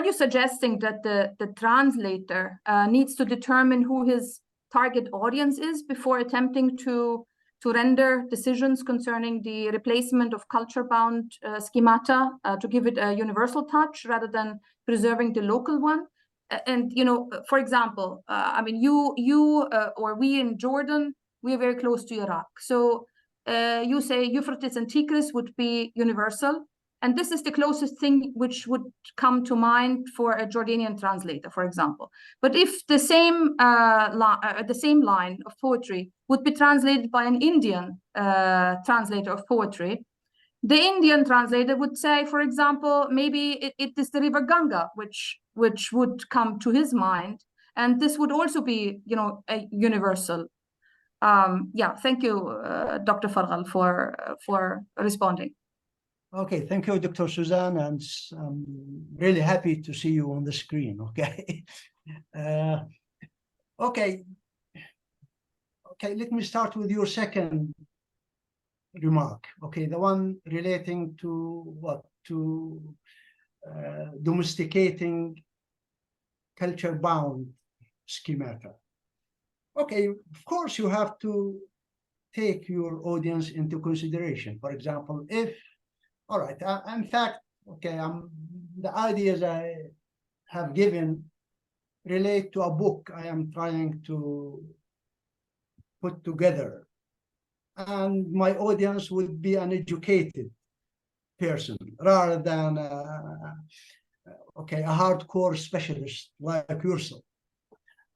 you suggesting that the translator needs to determine who his target audience is before attempting to render decisions concerning the replacement of culture-bound schemata, to give it a universal touch rather than preserving the local one? And for example, you or we in Jordan, we are very close to Iraq. So you say Euphrates and Tigris would be universal, and this is the closest thing which would come to mind for a Jordanian translator, for example. But if the same line of poetry would be translated by an Indian translator of poetry, the Indian translator would say, for example, maybe it is the river Ganga which would come to his mind, And this would also be, you know, a universal. Yeah, thank you, Dr. Farghal, for responding. Okay, thank you, Dr. Suzanne, and I'm really happy to see you on the screen, okay? Okay, let me start with your second remark, okay? The one relating to what? To domesticating culture-bound schemata. Okay, of course, you have to take your audience into consideration. For example, if, all right, in fact, okay, the ideas I have given relate to a book I am trying to put together. And my audience would be an educated person rather than, okay, a hardcore specialist like yourself.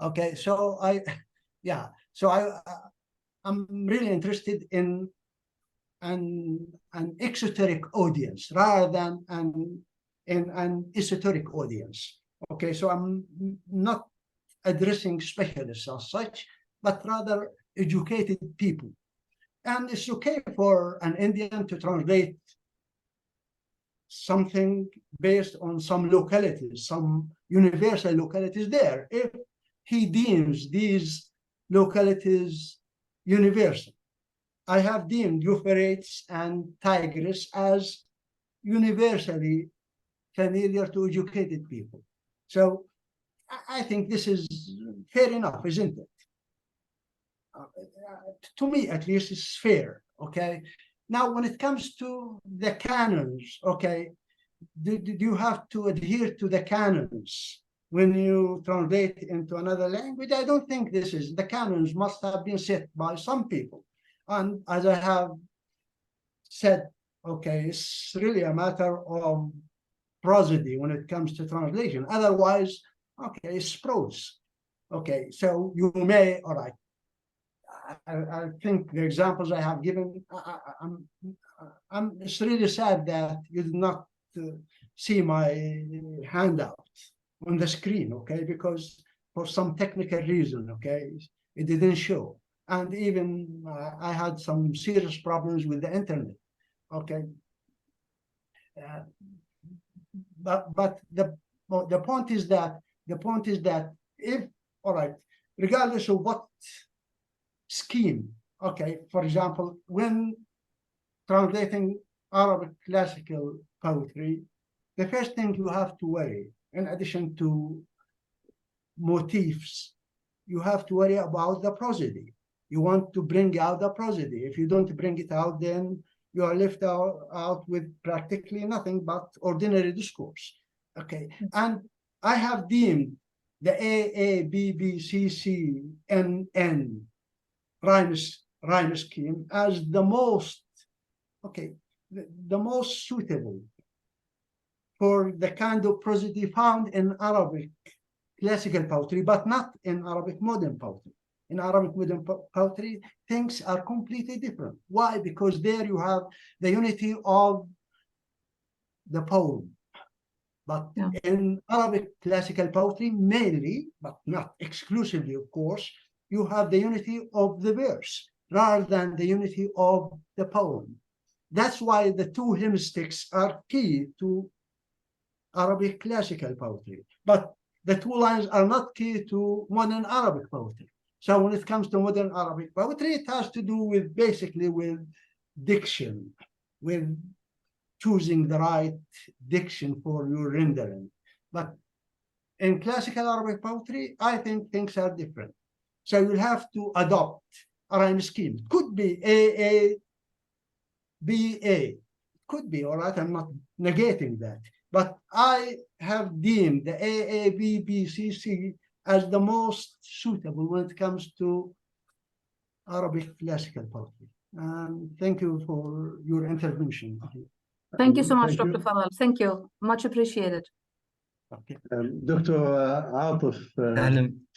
Okay, so I'm really interested in an exoteric audience rather than an esoteric audience. Okay, so I'm not addressing specialists as such, but rather educated people. And it's okay for an Indian to translate something based on some localities, some universal localities there, if he deems these localities universal. I have deemed Euphrates and Tigris as universally familiar to educated people. So I think this is fair enough, isn't it? To me, at least, it's fair, okay? Now, when it comes to the canons, okay, do you have to adhere to the canons when you translate into another language? I don't think this is. The canons must have been set by some people. And as I have said, okay, it's really a matter of prosody when it comes to translation. Otherwise, okay, it's prose. Okay, so you may, all right. I think the examples I have given, it's really sad that you did not see my handout on the screen, okay, because for some technical reason, okay, it didn't show. And even I had some serious problems with the internet, okay. But the point is that if, all right, regardless of what scheme, okay, for example, when translating Arabic classical poetry, the first thing you have to worry, in addition to motifs, you have to worry about the prosody. You want to bring out the prosody. If you don't bring it out, then you are left out with practically nothing but ordinary discourse. Okay, and I have deemed the AABBCCNN rhyme scheme as the most, okay, the most suitable for the kind of prosody found in Arabic classical poetry, but not in Arabic modern poetry. In Arabic modern poetry, things are completely different. Why? Because there you have the unity of the poem. But in Arabic classical poetry, mainly, but not exclusively, of course, you have the unity of the verse rather than the unity of the poem. That's why the two hymnistics are key to Arabic classical poetry. But the two lines are not key to modern Arabic poetry. So when it comes to modern Arabic poetry, it has to do with basically with diction, with choosing the right diction for your rendering. But in classical Arabic poetry, I think things are different. So you'll have to adopt a rhyme scheme. It could be A, could be, all right, I'm not negating that. But I have deemed the AABBCC as the most suitable when it comes to Arabic classical poetry. Thank you for your intervention. Thank you so much, Dr. Farghal. Thank you. Much appreciated. Okay. Dr. Atif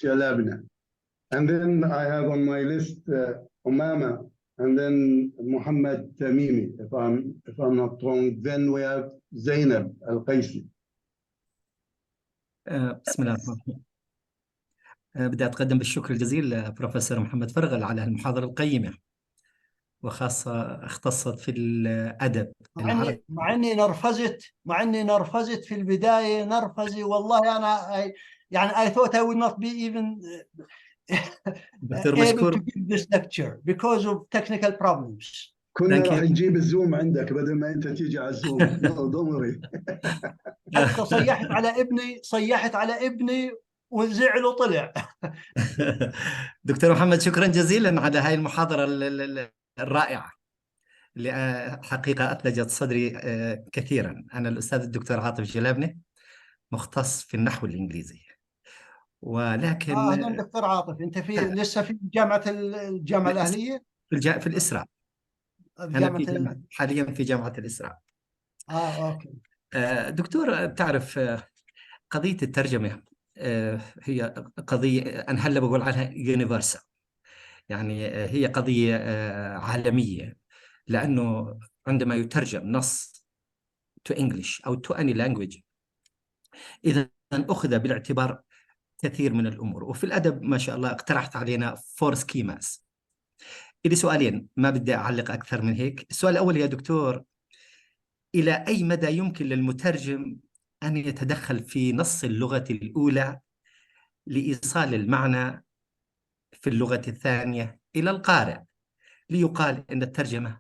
Jalabna. And then I have on my list Mohammad, and then Mohammad Tamimi, if I'm not wrong. Then we have Zainab Al-Qaisi. بسم الله الرحمن الرحيم. بدي أتقدم بالشكر الجزيل لبروفيسور محمد فرغل على المحاضرة القيمة، وخاصة اختصت في الأدب العربي. مع اني نرفزت في البدايه، نرفزي والله. انا يعني I thought I would not be even دكتور able to مشكور. give this lecture because of technical problems. كنا Thank راح you. نجيب الزوم عندك بدل ما انت تيجي على الزوم. ضمري. حتى صيحت على ابني وزعل وطلع. دكتور محمد، شكرا جزيلا على هاي المحاضرة الرائعة اللي حقيقة أثلجت صدري كثيرا. أنا الأستاذ الدكتور عاطف جلابنة، مختص في النحو الإنجليزي، ولكن اهلا دكتور عاطف، انت لسه في الجامعه الاهليه؟ في الإسراء. أنا في حاليا في جامعة الإسراء. اوكي. دكتور، بتعرف قضية الترجمة هي قضية أنا هلا بقول عنها يونيفرسال، يعني هي قضية عالمية، لأنه عندما يترجم نص to English أو to any language، إذا أخذ بالاعتبار كثير من الأمور. وفي الأدب ما شاء الله اقترحت علينا 4 سكيماز. إلي سؤالين، ما بدي أعلق أكثر من هيك. السؤال الأول يا دكتور، إلى أي مدى يمكن للمترجم أن يتدخل في نص اللغة الأولى لإيصال المعنى في اللغة الثانية إلى القارئ، ليقال أن الترجمة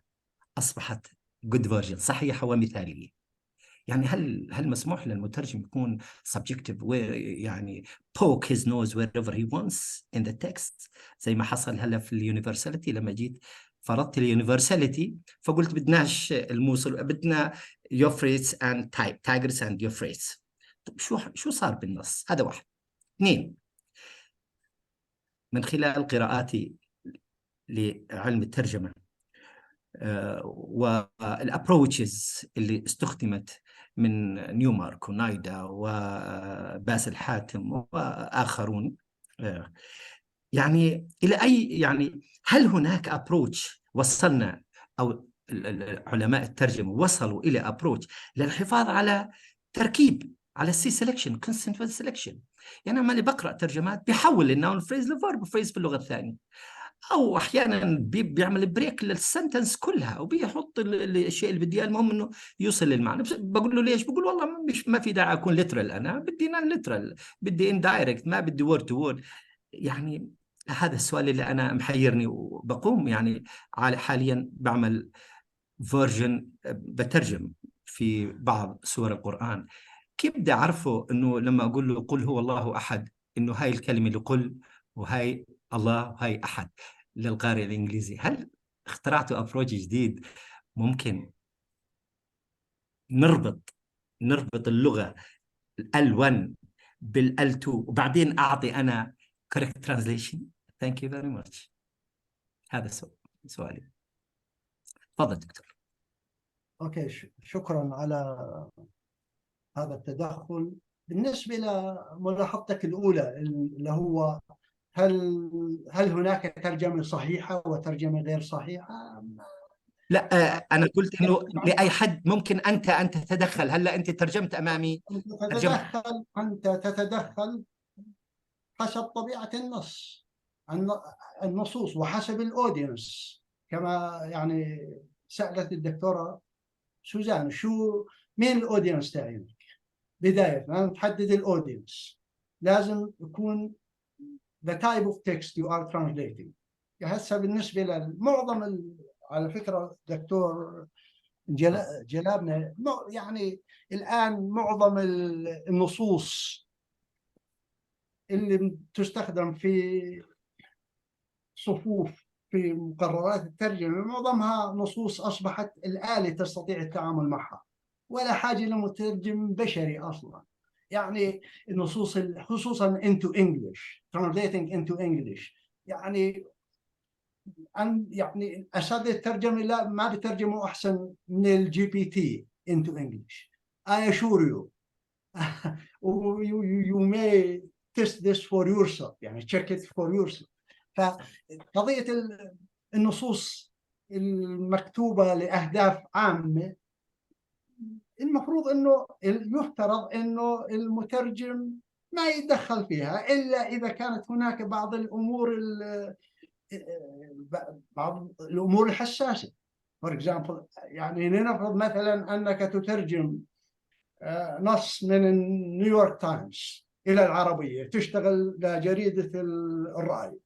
أصبحت good version، صحيحة ومثالية؟ يعني هل مسموح للمترجم يكون subjective يعني poke his nose wherever he wants in the text، زي ما حصل هلا في اليونيفرساليتي؟ لما جيت فرضت اليونيفرساليتي فقلت بدناش الموصل، بدنا يوفريتس and تايجرس and يوفريتس. طيب شو صار بالنص؟ هذا واحد. اثنين، من خلال قراءاتي لعلم الترجمة والابروتشز اللي استخدمت من نيومارك ونايدا وباسل حاتم واخرون، يعني الى اي، يعني هل هناك ابروتش وصلنا، او علماء الترجمه وصلوا الى ابروتش للحفاظ على تركيب، على السي سelection constant selection؟ يعني انا مالي بقرا ترجمات بيحول الناون فريز لفيرب فريز في اللغه الثانيه، او احيانا بيعمل بريك للسنتنس كلها وبيحط الشيء اللي بدي اياه، المهم انه يوصل للمعنى. بس بقول له ليش؟ بقول والله مش، ما في داعي اكون ليترال، انا بدي نان ليترال، بدي اندايركت، ما بدي وورد تو وورد. يعني هذا السؤال اللي انا محيرني، وبقوم يعني حاليا بعمل فيرجن بترجم في بعض سور القرآن. كيف بدي أعرفه إنه لما أقول له قل هو الله أحد، إنه هاي الكلمة لقل، وهاي الله، وهاي أحد للقارئ الإنجليزي؟ هل اخترعتوا أبروج جديد ممكن نربط اللغة L1 بالL2 وبعدين أعطي أنا correct translation؟ Thank you very much. هذا سؤالي. تفضل دكتور. اوكي، شكرا على هذا التدخل. بالنسبه لملاحظتك الاولى اللي هو هل هناك ترجمه صحيحه وترجمه غير صحيحه؟ لا، أنا قلت إنه لأي حد ممكن أنت تتدخل. هلا أنت ترجمت أمامي، أنت تتدخل حسب طبيعة النصوص وحسب الأودينس، كما يعني سألت الدكتورة سوزان مين الأودينس تاعينك؟ بداية تحدد الأودينس، لازم يكون the type of text you are translating. هسه بالنسبة لمعظم على فكرة دكتور جلابنا، يعني الآن معظم النصوص اللي تستخدم في صفوف في مقررات الترجمة معظمها نصوص أصبحت الآلة تستطيع التعامل معها، ولا حاجة لمترجم بشري أصلا. يعني النصوص خصوصا into English، translating into English، يعني أساتذة الترجمة لا ما بترجموا أحسن من الجي بي تي into English. I assure you. you may test this for yourself، يعني check it for yourself. فقضية النصوص المكتوبة لأهداف عامة، المفروض أنه يفترض أنه المترجم ما يتدخل فيها إلا إذا كانت هناك بعض الأمور الحساسة. For example يعني لنفرض مثلا أنك تترجم نص من نيويورك تايمز إلى العربية، تشتغل لجريدة الرأي،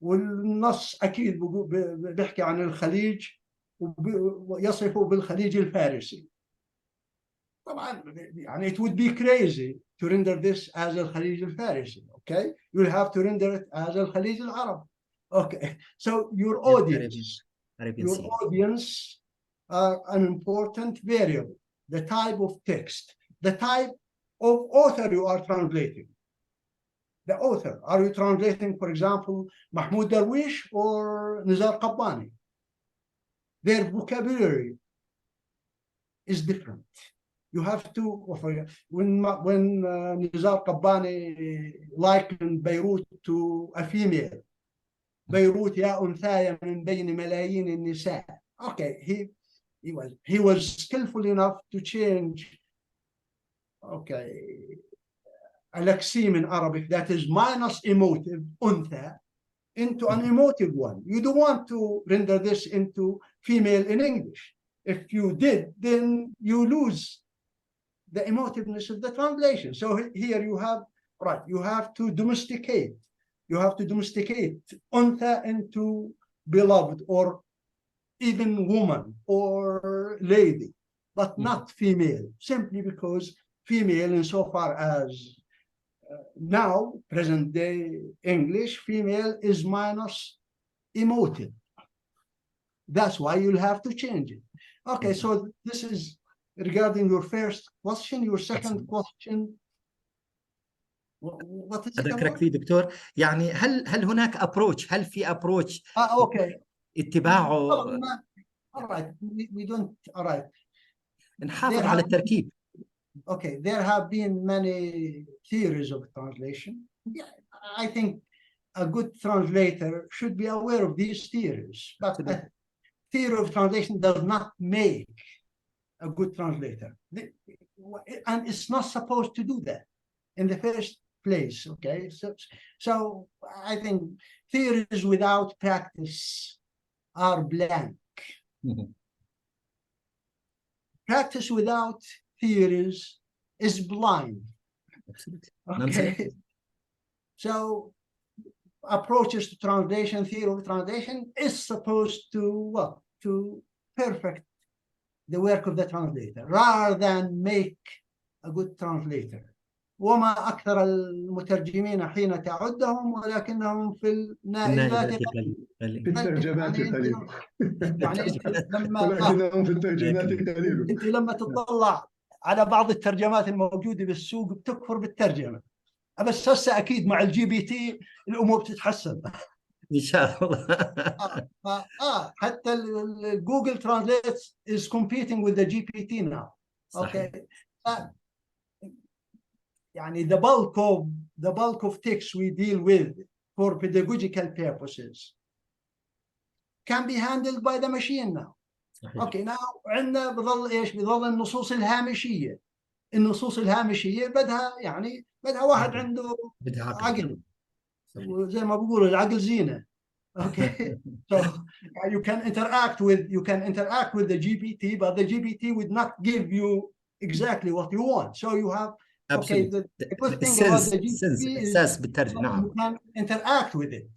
والنص أكيد بيحكي عن الخليج ويصفه بالخليج الفارسي. طبعا يعني it would be crazy to render this as الخليج الفارسي. Okay, you'll have to render it as الخليج العربي. Okay, so your audience are an important variable. The type of text, the type of author you are translating. The author, are you translating, for example, Mahmoud Darwish or Nizar Qabbani? Their vocabulary is different. You have to, when Nizar Qabbani likened Beirut to a female, Beirut يا أنثايا من بين ملايين النساء. Okay, he was skillful enough to change, okay, a lexeme in Arabic that is minus emotive, أنثى, into an emotive one. You don't want to render this into female in English. If you did, then you lose the emotiveness of the translation. So here you have, right, you have to domesticate. You have to domesticate أنثى into beloved or even woman or lady, but not female, simply because female, insofar as now, present day English, female is minus emotive. That's why you'll have to change it. Okay, so this is regarding your first question. Your second question, what is it أذكرك فيه دكتور، يعني هل هناك approach، هل في approach okay. اتباعه all right, we don't, all right. نحافظ على التركيب. Okay, there have been many theories of translation. Yeah, I think a good translator should be aware of these theories, but a theory of translation does not make a good translator. And it's not supposed to do that in the first place, okay? So I think theories without practice are blank. Practice without theories is blind. Okay. So approaches to translation, theory of translation is supposed to what? To perfect the work of the translator rather than make a good translator. وما أكثر المترجمين حين تعدهم ولكنهم في النائبات قليل. في الترجمات قليل. يعني لما ولكنهم في الترجمات قليل. أنت لما تطلع على بعض الترجمات الموجودة بالسوق بتكفر بالترجمة، بس هسه أكيد مع الجي بي تي الأمور بتتحسن إن شاء الله. حتى جوجل ترانزليت is competing with the GPT now. صحيح. Okay. يعني the bulk of text we deal with for pedagogical purposes can be handled by the machine now. صحيح. Okay, now عندنا بظل ايش؟ بظل النصوص الهامشية. النصوص الهامشية بدها واحد عنده عقل. زي ما بقولوا العقل زينة. Okay. So you can interact with the GPT, but the GPT would not give you exactly what you want. So you have okay, the good thing about the GPT is you can interact with it.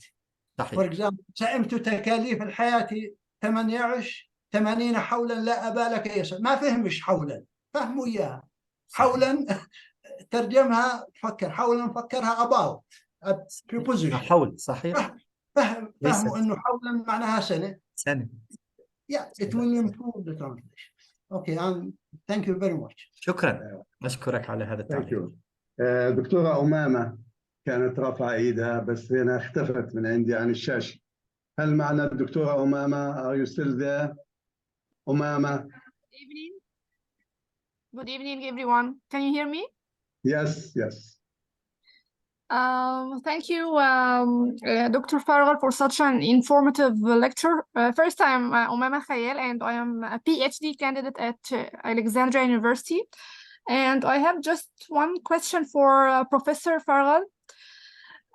صحيح. For example, سئمت تكاليف الحياة 80 حولا لا أبالك يسأل. ما فهمش حولا، فهموا إياها. حولا ترجمها فكر، حولا فكرها about a preposition. حول صحيح. فهموا إنه حولا معناها سنة. Yeah, it will improve the translation. Okay, thank you very much. شكرا، أشكرك على هذا التعليق. دكتورة أمامة كانت رافعة إيدها بس هنا اختفت من عندي عن الشاشة. هل معنا الدكتورة أمامة؟ Are you still there? أمامة. Good evening, everyone. Can you hear me? Yes. Thank you, Dr. Farghal, for such an informative lecture. First, I'm Umama Khayal, and I am a PhD candidate at Alexandria University. And I have just one question for Professor Farghal.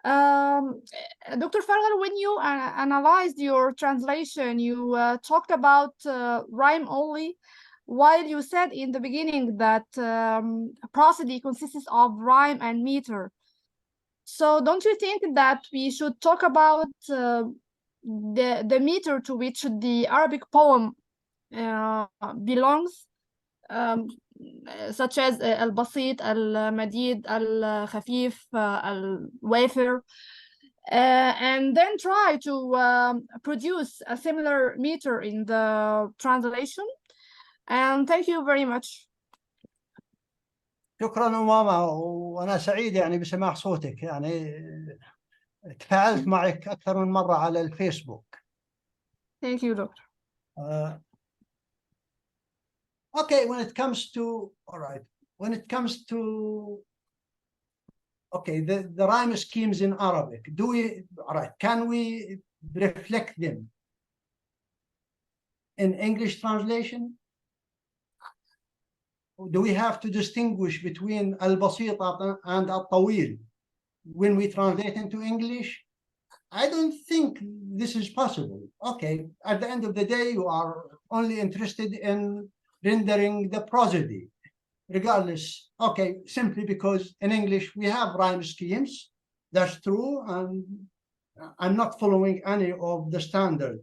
Dr. Farghal, when you analyzed your translation, you talked about rhyme only, while you said in the beginning that prosody consists of rhyme and meter. So don't you think that we should talk about the meter to which the Arabic poem belongs, such as البسيط, المديد, الخفيف, الوافر, and then try to produce a similar meter in the translation? And thank you very much. شكرا ماما، وانا سعيد يعني بسماع صوتك، يعني تفاعلت معك اكثر من مره على الفيسبوك. Thank you, Doctor. Okay, when it comes to, all right, when it comes to, okay, the rhyme schemes in Arabic, do we, all right, can we reflect them in English translation? Do we have to distinguish between al-basita and al-tawil when we translate into English? I don't think this is possible. Okay, at the end of the day, you are only interested in rendering the prosody, regardless. Okay, simply because in English we have rhyme schemes. That's true, and I'm not following any of the standard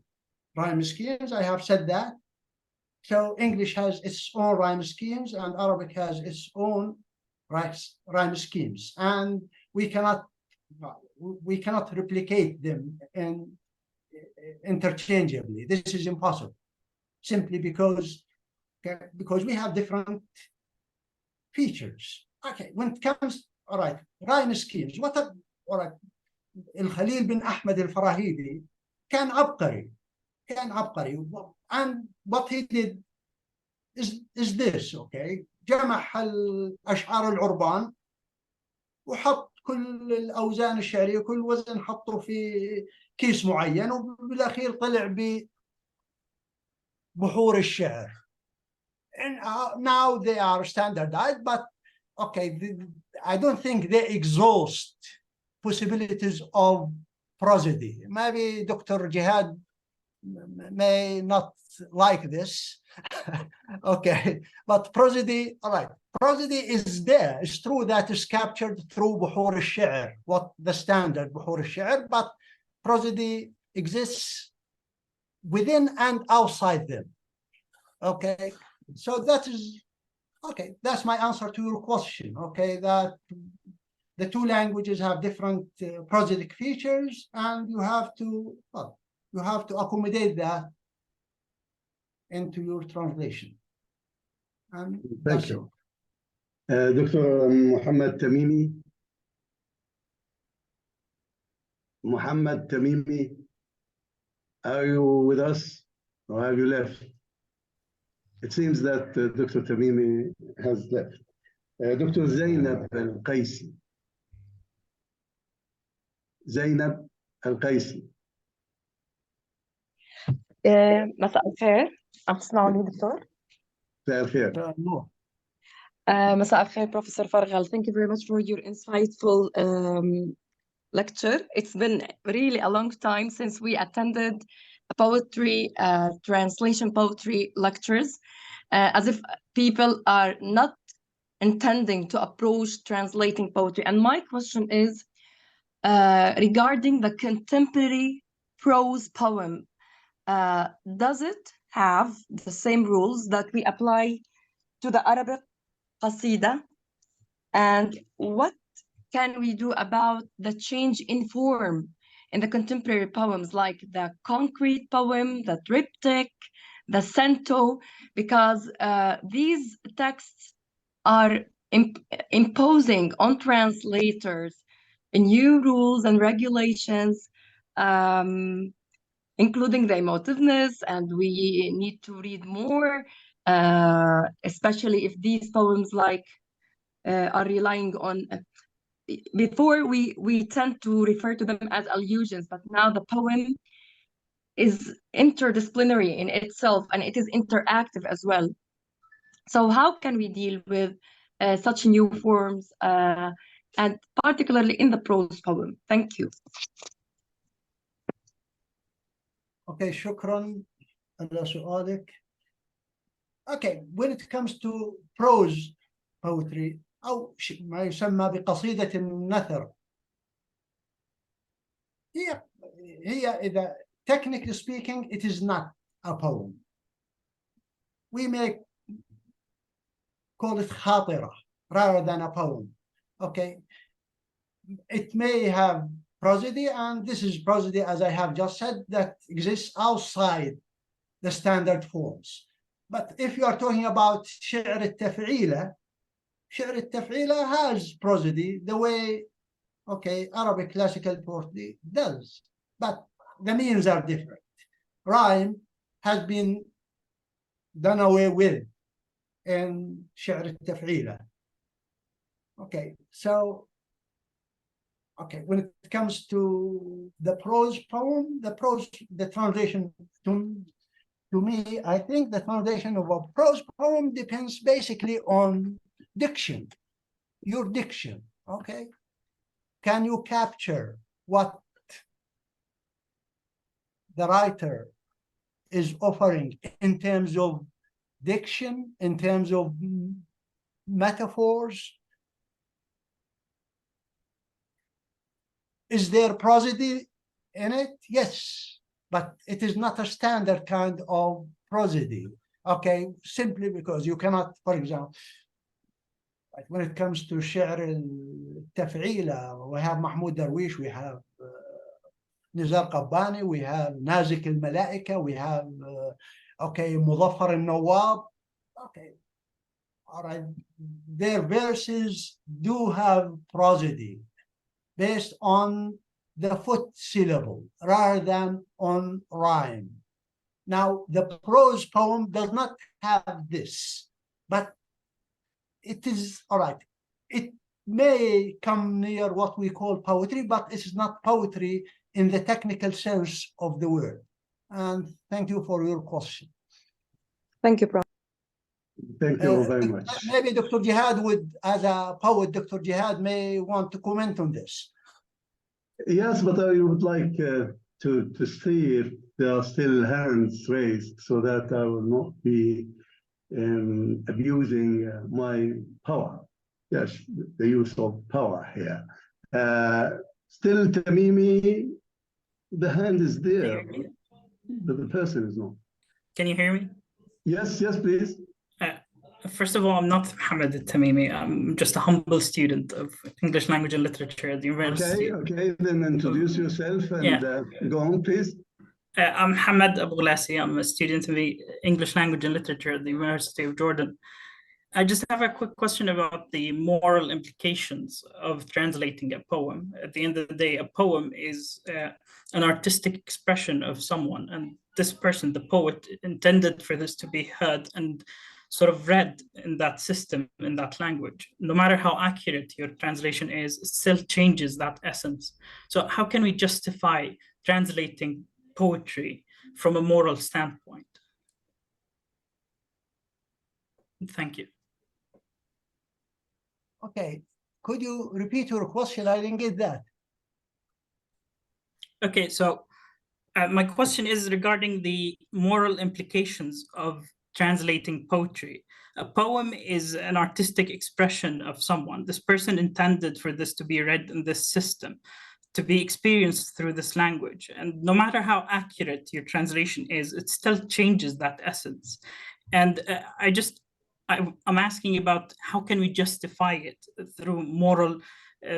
rhyme schemes. I have said that. So English has its own rhyme schemes, and Arabic has its own rhyme schemes, and we cannot replicate them interchangeably. This is impossible, simply because we have different features. Okay, when it comes, all right, rhyme schemes. All right, الخليل بن أحمد الفراهيدي كان عبقري, and what he did is this. Okay, جمع الأشعار العربان وحط كل الأوزان الشعرية، كل وزن حطه في كيس معين، وبالأخير طلع ببحور الشعر. And now they are standardized, but okay, I don't think they exhaust possibilities of prosody. Maybe Dr. Jihad may not like this. Okay, but prosody, all right, prosody is there. It's true that it's captured through بحور الشعر, what the standard بحور الشعر, but prosody exists within and outside them. Okay, so that is, okay, that's my answer to your question. Okay, that the two languages have different prosodic features, and you have to, well, you have to accommodate that into your translation. And thank you. Dr. Mohammad Tamimi. Mohammad Tamimi, are you with us or have you left? It seems that Dr. Tamimi has left. Dr. Zainab Al-Qaisi. Zainab Al-Qaisi. مساء الخير، عم تسمعوني دكتور؟ مساء الخير. مساء الخير Professor Farghal. Thank you very much for your insightful lecture. It's been really a long time since we attended poetry, translation poetry lectures, as if people are not intending to approach translating poetry. And my question is regarding the contemporary prose poem. Does it have the same rules that we apply to the Arabic qasida? And what can we do about the change in form in the contemporary poems, like the concrete poem, the triptych, the cento? Because these texts are imposing on translators new rules and regulations, including the emotiveness, and we need to read more, especially if these poems are relying on, before we tend to refer to them as allusions, but now the poem is interdisciplinary in itself, and it is interactive as well. So how can we deal with such new forms, and particularly in the prose poem. Thank you. Okay, شكرا على سؤالك. Okay, when it comes to prose poetry أو ما يسمى بقصيدة النثر، هي إذا technically speaking it is not a poem. We may call it خاطرة rather than a poem. Okay, it may have prosody, and this is prosody, as I have just said, that exists outside the standard forms. But if you are talking about شعر التفعيلة, شعر التفعيلة has prosody the way, okay, Arabic classical poetry does, but the means are different. Rhyme has been done away with in شعر التفعيلة. Okay, so okay, when it comes to the prose poem, the translation to me, I think the foundation of a prose poem depends basically on diction, your diction, okay? Can you capture what the writer is offering in terms of diction, in terms of metaphors? Is there prosody in it? Yes, but it is not a standard kind of prosody, okay? Simply because you cannot, for example, like when it comes to شعر التفعيلة, we have Mahmoud Darwish, we have Nizar Qabbani, we have Nazik al-Malaika, we have, okay, Muzaffar al-Nawwab, okay, all right. Their verses do have prosody based on the foot syllable rather than on rhyme. Now, the prose poem does not have this, but it is, all right, it may come near what we call poetry, but it is not poetry in the technical sense of the word. And thank you for your question. Thank you, Prof. Thank you very much. Maybe Dr. Jihad would, as a poet, Dr. Jihad may want to comment on this. Yes, but I would like to see if there are still hands raised so that I will not be abusing my power. Yes, the use of power here. Still, Tamimi, the hand is there, but the person is not. Can you hear me? Yes, yes, please. First of all, I'm not Mohammad al-Tamimi. I'm just a humble student of English language and literature at the University. Okay, then introduce yourself and go on, please. I'm Mohammad Abu Glassi. I'm a student of the English language and literature at the University of Jordan. I just have a quick question about the moral implications of translating a poem. At the end of the day, a poem is an artistic expression of someone, and this person, the poet, intended for this to be heard and sort of read in that system, in that language. No matter how accurate your translation is, it still changes that essence. So how can we justify translating poetry from a moral standpoint? Thank you. Okay, could you repeat your question? I didn't get that. Okay, so my question is regarding the moral implications of translating poetry. A poem is an artistic expression of someone. This person intended for this to be read in this system, to be experienced through this language. And no matter how accurate your translation is, it still changes that essence. And I'm asking about how can we justify it through moral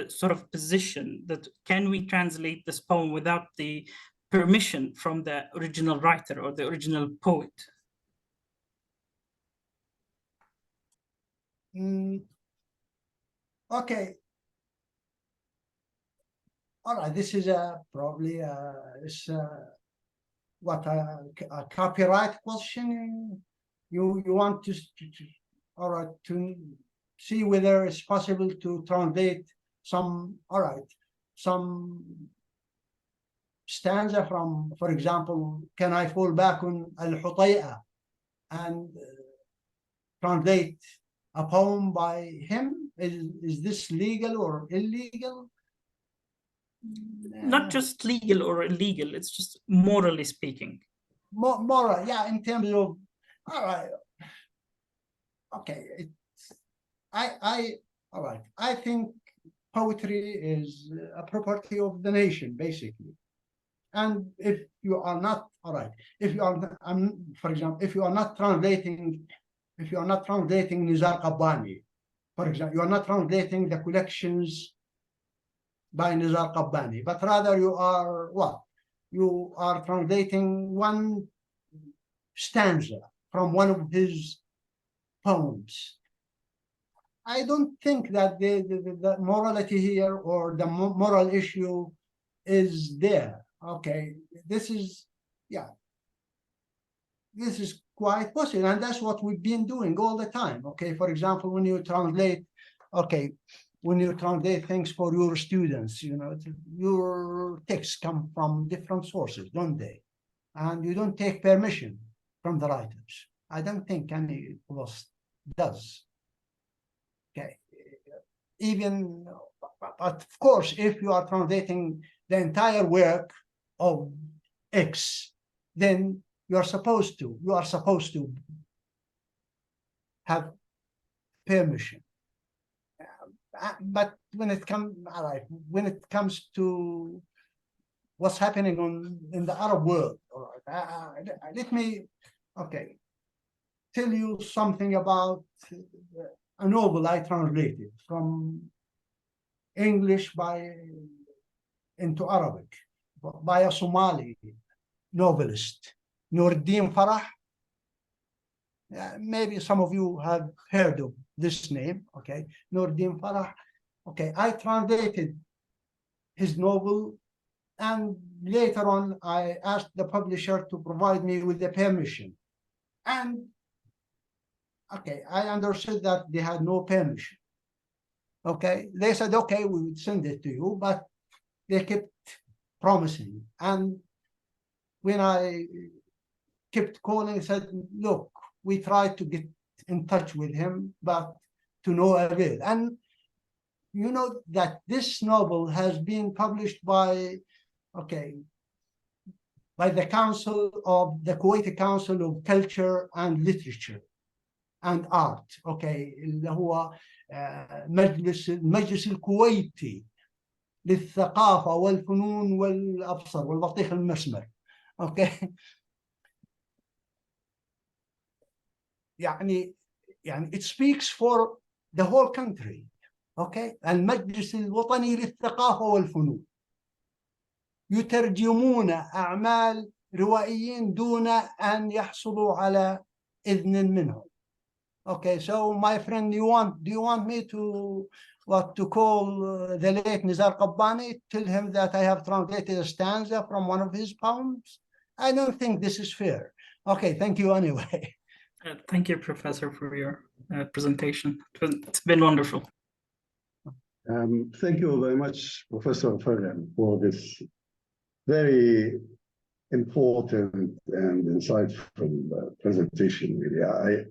sort of position, that can we translate this poem without the permission from the original writer or the original poet? Okay. All right, this is probably a copyright question. You want to all right, to see whether it's possible to translate some, all right, some stanza from, for example, can I fall back on al-Hutay'a and translate a poem by him? Is this legal or illegal? Not just legal or illegal, it's just morally speaking. Moral, yeah, in terms of, all right, okay, all right, I think poetry is a property of the nation, basically. And if you are not, all right, if you are, for example, if you are not translating Nizar Qabbani, for example, you are not translating the collections by Nizar Qabbani, but rather you are what? You are translating one stanza from one of his poems. I don't think that the morality here or the moral issue is there. Okay, this is, yeah, this is quite possible, and that's what we've been doing all the time. Okay, for example, when you translate, okay, when you translate things for your students, you know, your texts come from different sources, don't they? And you don't take permission from the writers. I don't think any of us does. Okay, even, but of course, if you are translating the entire work of X, then you are supposed to have permission. But when it comes to what's happening in the Arab world, all right, let me, okay, tell you something about a novel I translated from English into Arabic by a Somali novelist, Nuruddin Farah. Maybe some of you have heard of this name, okay? Nuruddin Farah. Okay, I translated his novel, and later on I asked the publisher to provide me with the permission. And okay, I understood that they had no permission. Okay, they said, okay, we would send it to you, but they kept promising. And when I kept calling, I said, look, we tried to get in touch with him, but to no avail. And you know that this novel has been published by, okay, by the Kuwaiti Council of Culture and Literature and Art, okay, اللي هو المجلس الكويتي للثقافة والفنون والأبصر والبطيخ المسمر, okay. يعني it speaks for the whole country, okay. المجلس الوطني للثقافة والفنون يترجمون أعمال روائيين دون أن يحصلوا على إذن منهم. Okay, so my friend, do you want me to call the late Nizar Qabbani, tell him that I have translated a stanza from one of his poems? I don't think this is fair. Okay, thank you anyway. Thank you, Professor, for your presentation. It's been wonderful. Thank you very much, Professor Farghal, for this very important and insightful presentation. Really,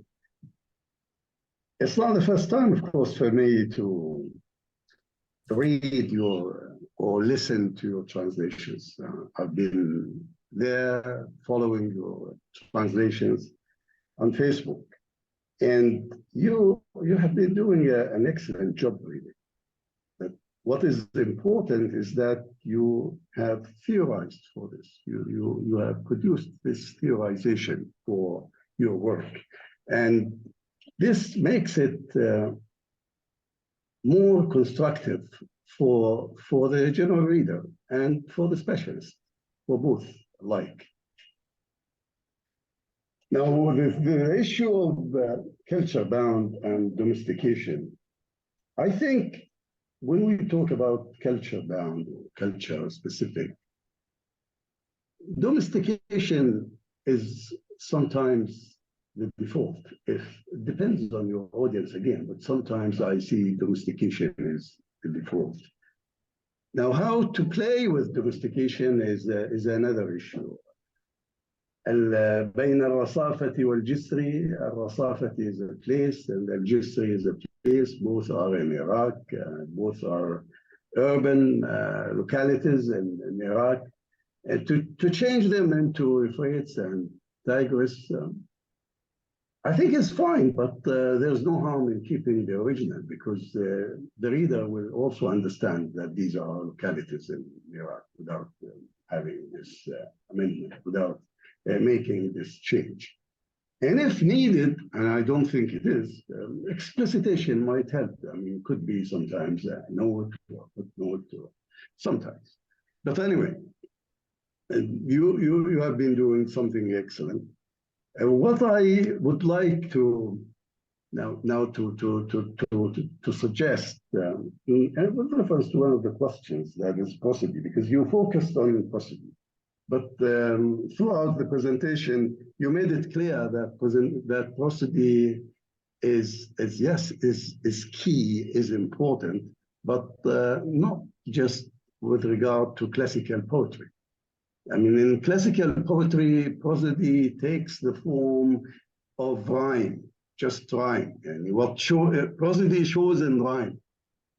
it's not the first time, of course, for me to read or listen to your translations. I've been there following your translations on Facebook, and you have been doing an excellent job, really. But what is important is that you have theorized for this. You have produced this theorization for your work, and this makes it more constructive for the general reader and for the specialist, for both alike. Now, the issue of culture bound and domestication, I think when we talk about culture bound or culture specific, domestication is sometimes the default. It depends on your audience again, but sometimes I see domestication is the default. Now, how to play with domestication is another issue. بين الرصافة والجسر. الرصافة is a place and the Jisr is a place. Both are in Iraq. Both are urban localities in Iraq. To change them into Euphrates and Tigris, I think it's fine, but there's no harm in keeping the original, because the reader will also understand that these are localities in Iraq without having this amendment, without making this change. And if needed, and I don't think it is, explicitation might help. I mean, it could be sometimes a note or footnote, or sometimes. But anyway, you have been doing something excellent. What I would like to now to suggest, and with reference to one of the questions, that is prosody, because you focused on prosody, but throughout the presentation you made it clear that prosody is key, is important, but not just with regard to classical poetry. I mean, in classical poetry, prosody takes the form of rhyme, just rhyme. And what prosody shows in rhyme.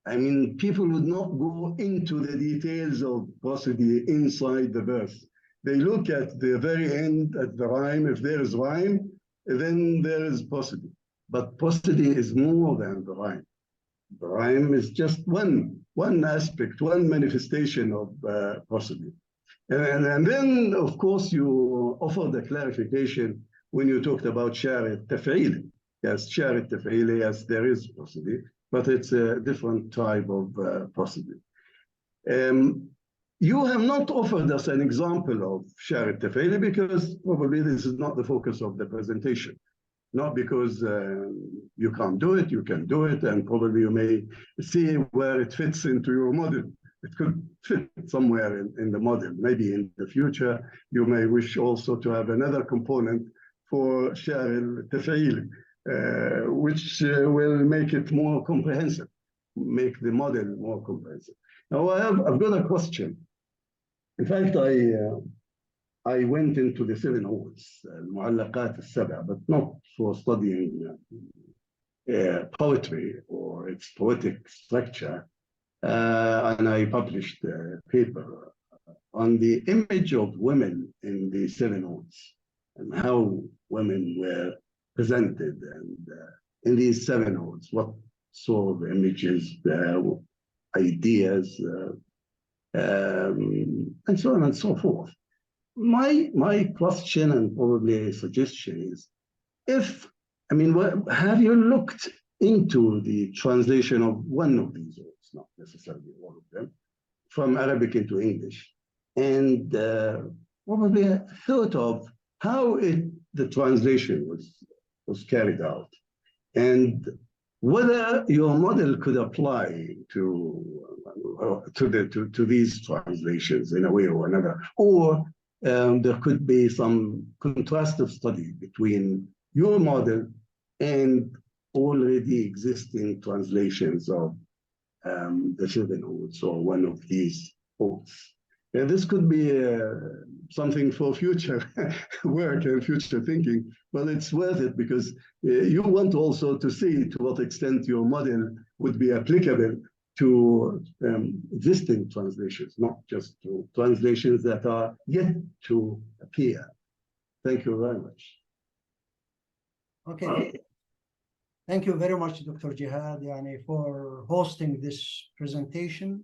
I mean, people would not go into the details of prosody inside the verse. They look at the very end, at the rhyme. If there is rhyme, then there is prosody. But prosody is more than the rhyme. The rhyme is just one aspect, one manifestation of prosody. And then, of course, you offered a clarification when you talked about شعر التفعيل. Yes, شعر التفعيل, yes, there is prosody, but it's a different type of prosody. You have not offered us an example of شعر التفعيل because probably this is not the focus of the presentation. Not because you can't do it, you can do it, and probably you may see where it fits into your model. It could fit somewhere in the model. Maybe in the future, you may wish also to have another component for شعر التفعيل, which will make it more comprehensive, make the model more comprehensive. Now, I've got a question. In fact, I went into the 7 Odes, المعلقات السبع, but not for studying poetry or its poetic structure. And I published a paper on the image of women in the 7 Odes and how women were presented and in these 7 Odes, what sort of images, ideas, and so on and so forth. My question and probably a suggestion is, have you looked into the translation of one of these odes, not necessarily all of them, from Arabic into English, and probably thought of how the translation was carried out, and whether your model could apply to these translations in a way or another, or there could be some contrastive study between your model and already existing translations of the 7 Odes or one of these odes. And this could be something for future work and future thinking, but it's worth it because you want also to see to what extent your model would be applicable to existing translations, not just to translations that are yet to appear. Thank you very much. Okay. Thank you very much, Dr. Jihad, for hosting this presentation.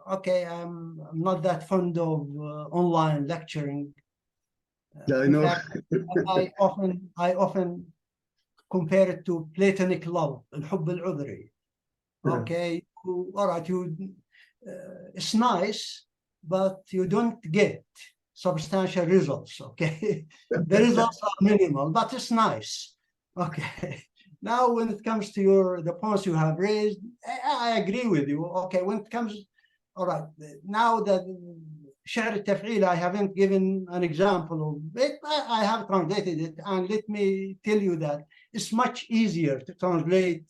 Okay, I'm not that fond of online lecturing. I know. Fact, I often compare it to Platonic love, الحب العذري. Okay, all right, it's nice, but you don't get substantial results. Okay, the results are minimal, but it's nice. Okay, now when it comes to the points you have raised, I agree with you. Okay, when it comes, all right, now that شعر التفعيل, I haven't given an example of it. I have translated it, and let me tell you that it's much easier to translate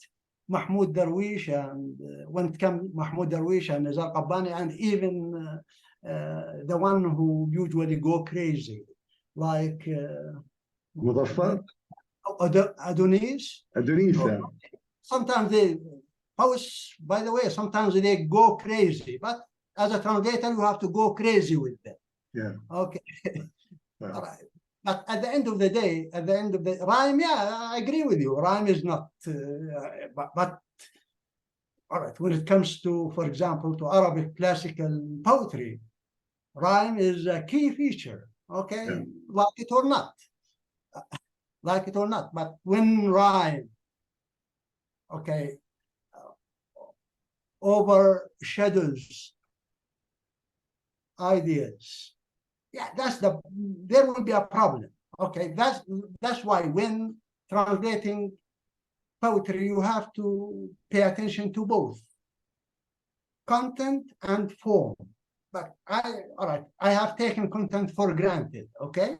Mahmoud Darwish, and when it comes Mahmoud Darwish and Nizar Qabbani, and even the one who usually go crazy, like Mudaffar? Adonis. Adonis. Sometimes they posts, by the way, sometimes they go crazy, but as a translator, you have to go crazy with them. Yeah. Okay. Well. All right. But at the end of the day, rhyme, yeah, I agree with you. Rhyme is not, but all right, when it comes to, for example, to Arabic classical poetry, rhyme is a key feature, okay? Yeah. Like it or not. Like it or not. But when rhyme, okay, overshadows ideas, yeah, there will be a problem. Okay, that's why when translating poetry, you have to pay attention to both content and form. But all right, I have taken content for granted, okay?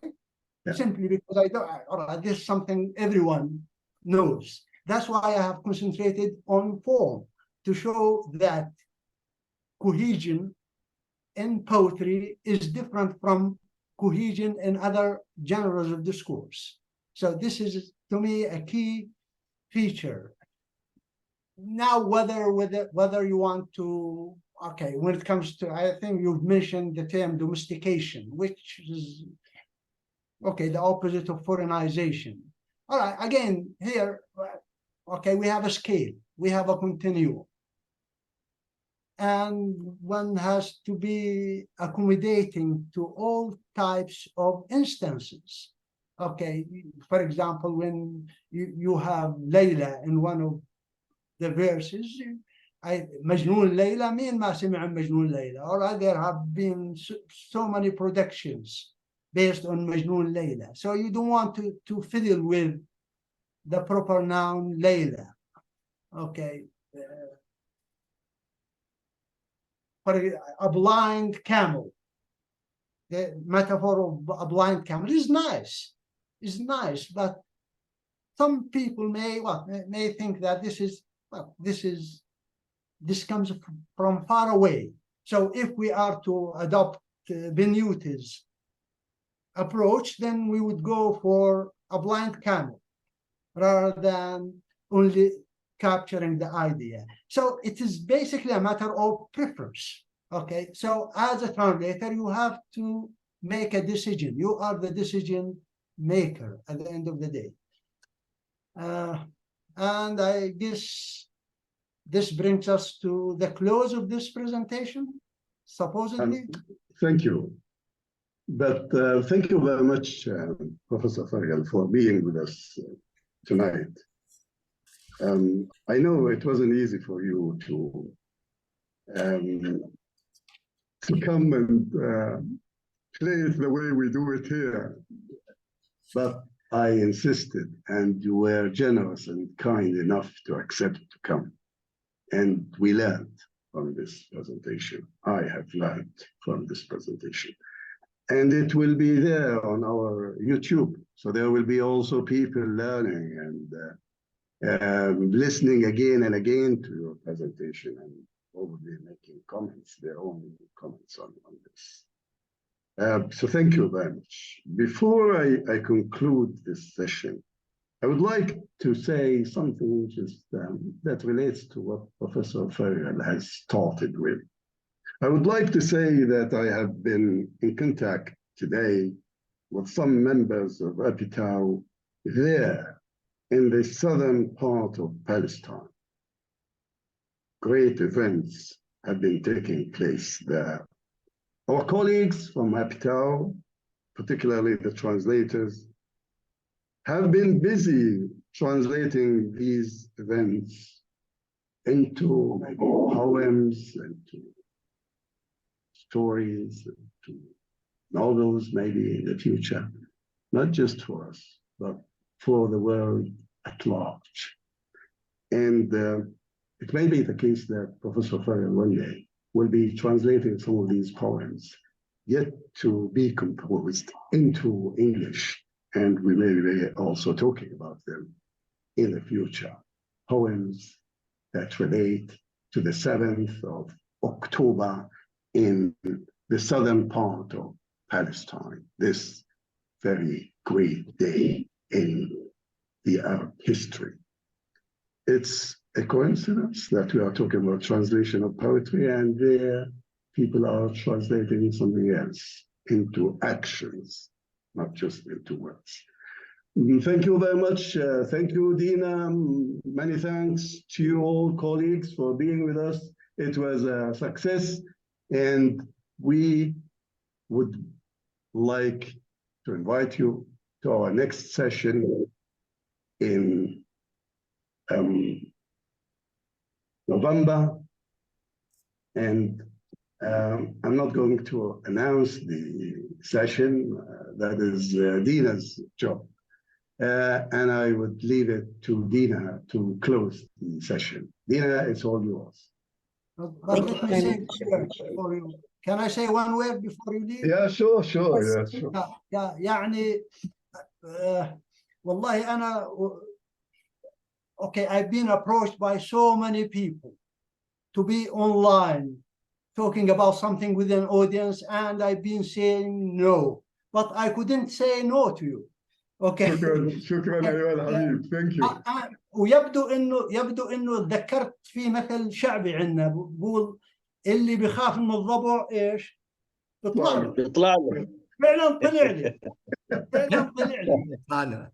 Yeah. Simply because I don't, all right, this is something everyone knows. That's why I have concentrated on form, to show that cohesion in poetry is different from cohesion in other genres of discourse. So this is, to me, a key feature. Now, whether you want to, okay, when it comes to, I think you've mentioned the term domestication, which is, okay, the opposite of foreignization. All right, again, here, okay, we have a scale, we have a continuum. And one has to be accommodating to all types of instances. Okay, for example, when you have Layla in one of the verses, Majnoon Layla, مين ما سمع عن Majnoon Layla? All right, there have been so many productions based on Majnoon Layla. So you don't want to fiddle with the proper noun Layla. Okay. For a blind camel, the metaphor of a blind camel is nice, but some people may think that this comes from far away. So if we are to adopt Benuti's approach, then we would go for a blind camel rather than only capturing the idea. So it is basically a matter of preference. Okay, so as a translator, you have to make a decision. You are the decision maker at the end of the day. And I guess this brings us to the close of this presentation, supposedly. Thank you. But thank you very much, Professor Farghal, for being with us tonight. I know it wasn't easy for you to come and play it the way we do it here, but I insisted, and you were generous and kind enough to accept to come. And we learned from this presentation. I have learned from this presentation. And it will be there on our YouTube. So there will be also people learning and listening again and again to your presentation and probably making comments, their own comments on this. So thank you very much. Before I conclude this session, I would like to say something just that relates to what Professor Farghal has started with. I would like to say that I have been in contact today with some members of Apitao there in the southern part of Palestine. Great events have been taking place there. Our colleagues from Apitao, particularly the translators, have been busy translating these events into maybe poems, into stories, into novels maybe in the future, not just for us, but for the world at large. And it may be the case that Professor Farghal one day will be translating some of these poems yet to be composed into English. And we may be also talking about them in the future. Poems that relate to the 7th of October in the southern part of Palestine, this very great day in the Arab history. It's a coincidence that we are talking about translation of poetry, and there people are translating something else into actions, not just into words. Thank you very much. Thank you, Dina. Many thanks to you all, colleagues, for being with us. It was a success, and we would like to invite you to our next session in November. And I'm not going to announce the session. That is Dina's job. And I would leave it to Dina to close the session. Dina, it's all yours. But let me say before you. Can I say one word before you leave? Yeah, sure. Yeah, sure. يعني والله أنا okay, I've been approached by so many people to be online talking about something with an audience, and I've been saying no, but I couldn't say no to you. Okay. شكرا أيها الحبيب. Thank you. ويبدو انه تذكرت في مثل شعبي عندنا بقول اللي بيخاف من الضبع ايش؟ بيطلع له. فعلا طلع لي.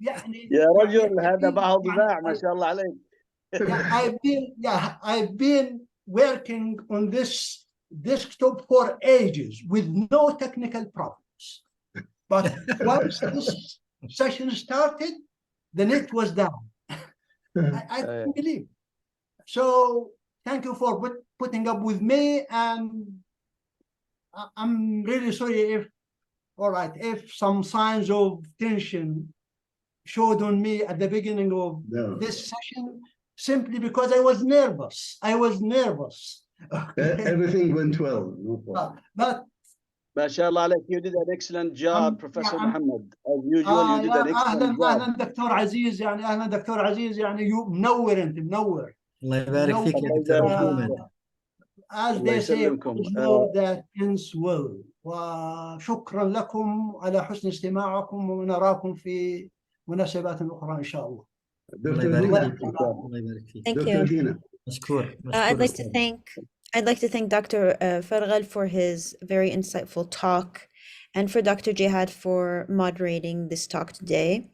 يعني يا رجل هذا بعض ضاع ما شاء الله عليك. I've been working on this desktop for ages with no technical problems. But once this session started, the net was down. I couldn't believe. So thank you for putting up with me, and I'm really sorry if some signs of tension showed on me at the beginning of this session, simply because I was nervous. Okay. Everything went well. No problem. But ما شاء الله عليك. You did an excellent job, Professor Mohammad. As usual, you did an excellent job. أهلا دكتور عزيز. يعني أهلا دكتور عزيز. يعني منور أنت منور. الله يبارك فيك يا دكتور محمد. As they say, know that ends well. وشكرا لكم على حسن استماعكم، ونراكم في مناسبات أخرى إن شاء الله. الله يبارك فيك. الله يبارك فيك. Thank you. مشكور. I'd like to thank Dr. Farghal for his very insightful talk, and for Dr. Jihad for moderating this talk today.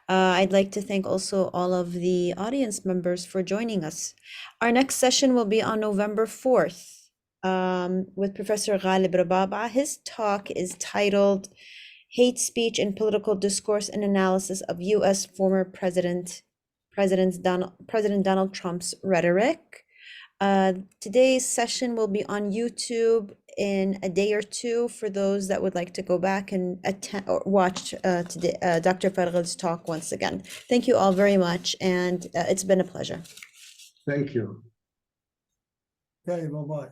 I'd like to thank also all of the audience members for joining us. Our next session will be on November 4th with Professor Ghalib Rababa. His talk is titled Hate Speech and Political Discourse and Analysis of U.S. Former President Donald Trump's Rhetoric. Today's session will be on YouTube in a day or two for those that would like to go back and attend or watch today, Dr. Farghal's talk once again. Thank you all very much, and it's been a pleasure. Thank you. Okay, bye-bye.